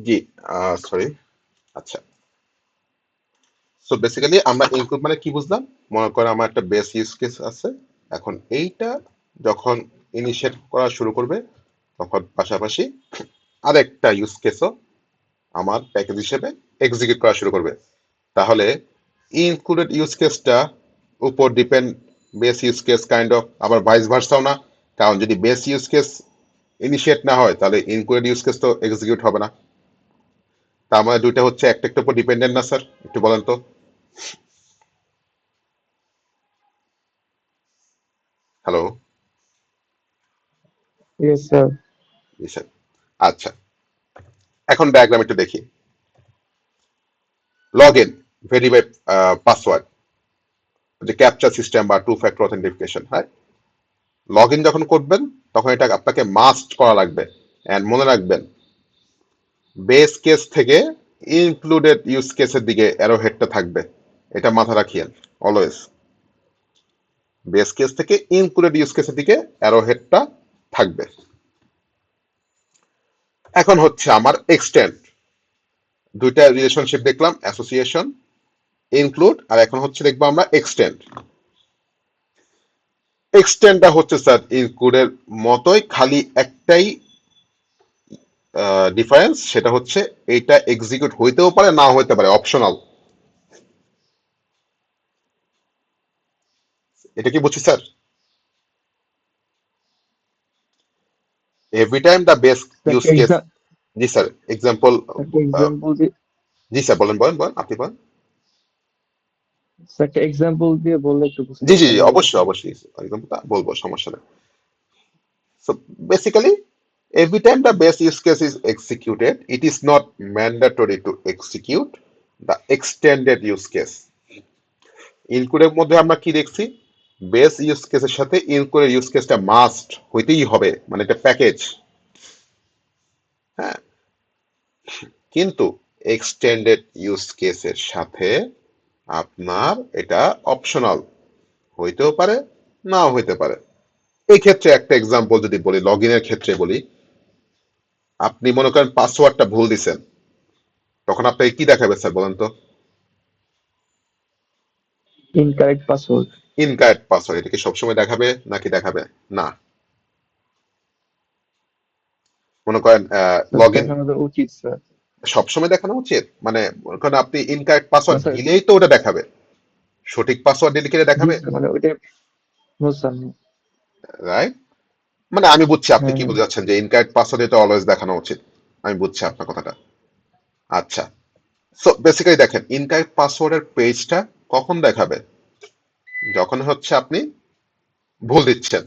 জি, সরি। আচ্ছা, সো বেসিক্যালি আমরা ইনক্লুড মানে কি বুঝলাম? মনে করেন আমার একটা বেস ইউজ কেস আছে, এখন এইটা যখন ইনিশিয়েট করা শুরু করবে, তখন পাশাপাশি আরেকটা ইউজ কেসও আমার প্যাকেজ হিসেবে এক্সিকিউট করা শুরু করবে। তাহলে ইনক্লুডেড ইউজ কেসটা উপর depend base use case kind of, আবার ভাইস ভার্সাও না। কারণ যদি বেস ইউজ কেস ইনিশিয়েট না হয়, তাহলে ইনক্লুডেড ইউজ কেস তো এক্সিকিউট হবে না। তার মানে দুইটা হচ্ছে একটা একটার উপর ডিপেন্ডেন্ট না স্যার? একটু বলেন তো। Hello, Yes, sir. জি স্যার। আচ্ছা, এখন ডায়াগ্রাম একটু দেখি। লগ ইন, ভেরিফাই পাসওয়ার্ড, যে ক্যাপচার সিস্টেম বা টু ফ্যাক্টর অথেন্টিফিকেশন, হ্যাঁ। লগ ইন যখন করবেন তখন এটা আপনাকে মাস্ট করা লাগবে। এন্ড মনে রাখবেন, বেস কেস থেকে ইনক্লুডেড ইউজ কেসের দিকে অ্যারো হেডটা থাকবে, এটা মাথা রাখিয়েন অলওয়েজ। বেস কেস থেকে ইনক্লুডেড ইউজ কেসের দিকে অ্যারো হেডটা থাকবে। এখন হচ্ছে আমার এক্সটেন্ড, দুইটা রিলেশনশিপ দেখলাম, অ্যাসোসিয়েশন, ইনক্লুড, আর এখন হচ্ছে দেখবো আমরা এক্সটেন্ড। এক্সটেন্ডটা হচ্ছে স্যার ইনক্লুডের মতোই, খালি একটাই ডিফারেন্স, সেটা হচ্ছে এটা এক্সিকিউট হইতেও পারে না হইতে পারে, অপশনাল। এটা কি বুঝছি sir? Every time the base Sir, use case, G sir, example, example দিয়ে জি স্যার বলেন বলেন বলেন, আপনি বলেন। স্যার, একটা এক্সাম্পল দিয়ে বললে একটু বুঝতে জি জি জি, ভালো হতো। অবশ্যই অবশ্যই এক্সাম্পলটা বলবো, সমস্যা নেই। So basically every time the base use case is executed, it is not mandatory to execute the extended use case. ইনক্লুডের মধ্যে আমরা কি দেখছি, বেস ইউজ কেসের সাথে ইনক্লুডের ইউজ কেসটা মাস্ট হইতেই হবে, মানে এটা প্যাকেজ, হ্যাঁ। কিন্তু এক্সটেন্ডেড ইউজ কেসের সাথে আপনার এটা অপশনাল, হইতেও পারে নাও হইতে পারে। এই ক্ষেত্রে একটা এক্সাম্পল যদি বলি, লগ ইনের ক্ষেত্রে বলি, আপনি মনে করেন পাসওয়ার্ডটা ভুল দিছেন, তখন আপনাকে কি দেখাবে স্যার বলেন তো? Incorrect password. ইনকারেক্ট পাসওয়ার্ড, এটা কি সবসময় দেখাবে নাকি দেখাবে না? মনে করেন লগ ইন দেখানো তো উচিত স্যার। সবসময় দেখানো উচিত, মানে মনে করেন আপনি ইনকারেক্ট না পাসওয়ার্ড স্যার, দিলেই তো ওটা দেখাবে, সঠিক পাসওয়ার্ড দিলে কি এটা জি দেখাবে, স্যার, মানে ওইটা নো স্যার। রাইট? মানে আমি বুঝছি আপনি হ্যাঁ কি হ্যাঁ বোঝাচ্ছেন, যে ইনকারেক্ট পাসওয়ার্ড এটা অলওয়েজ দেখানো উচিত, আমি বুঝছি আপনার কথাটা। আচ্ছা, সো বেসিক্যালি দেখেন, ইনকারেক্ট পাসওয়ার্ডের পেজটা কখন দেখাবে, যখন হচ্ছে আপনি ভুল দিচ্ছেন,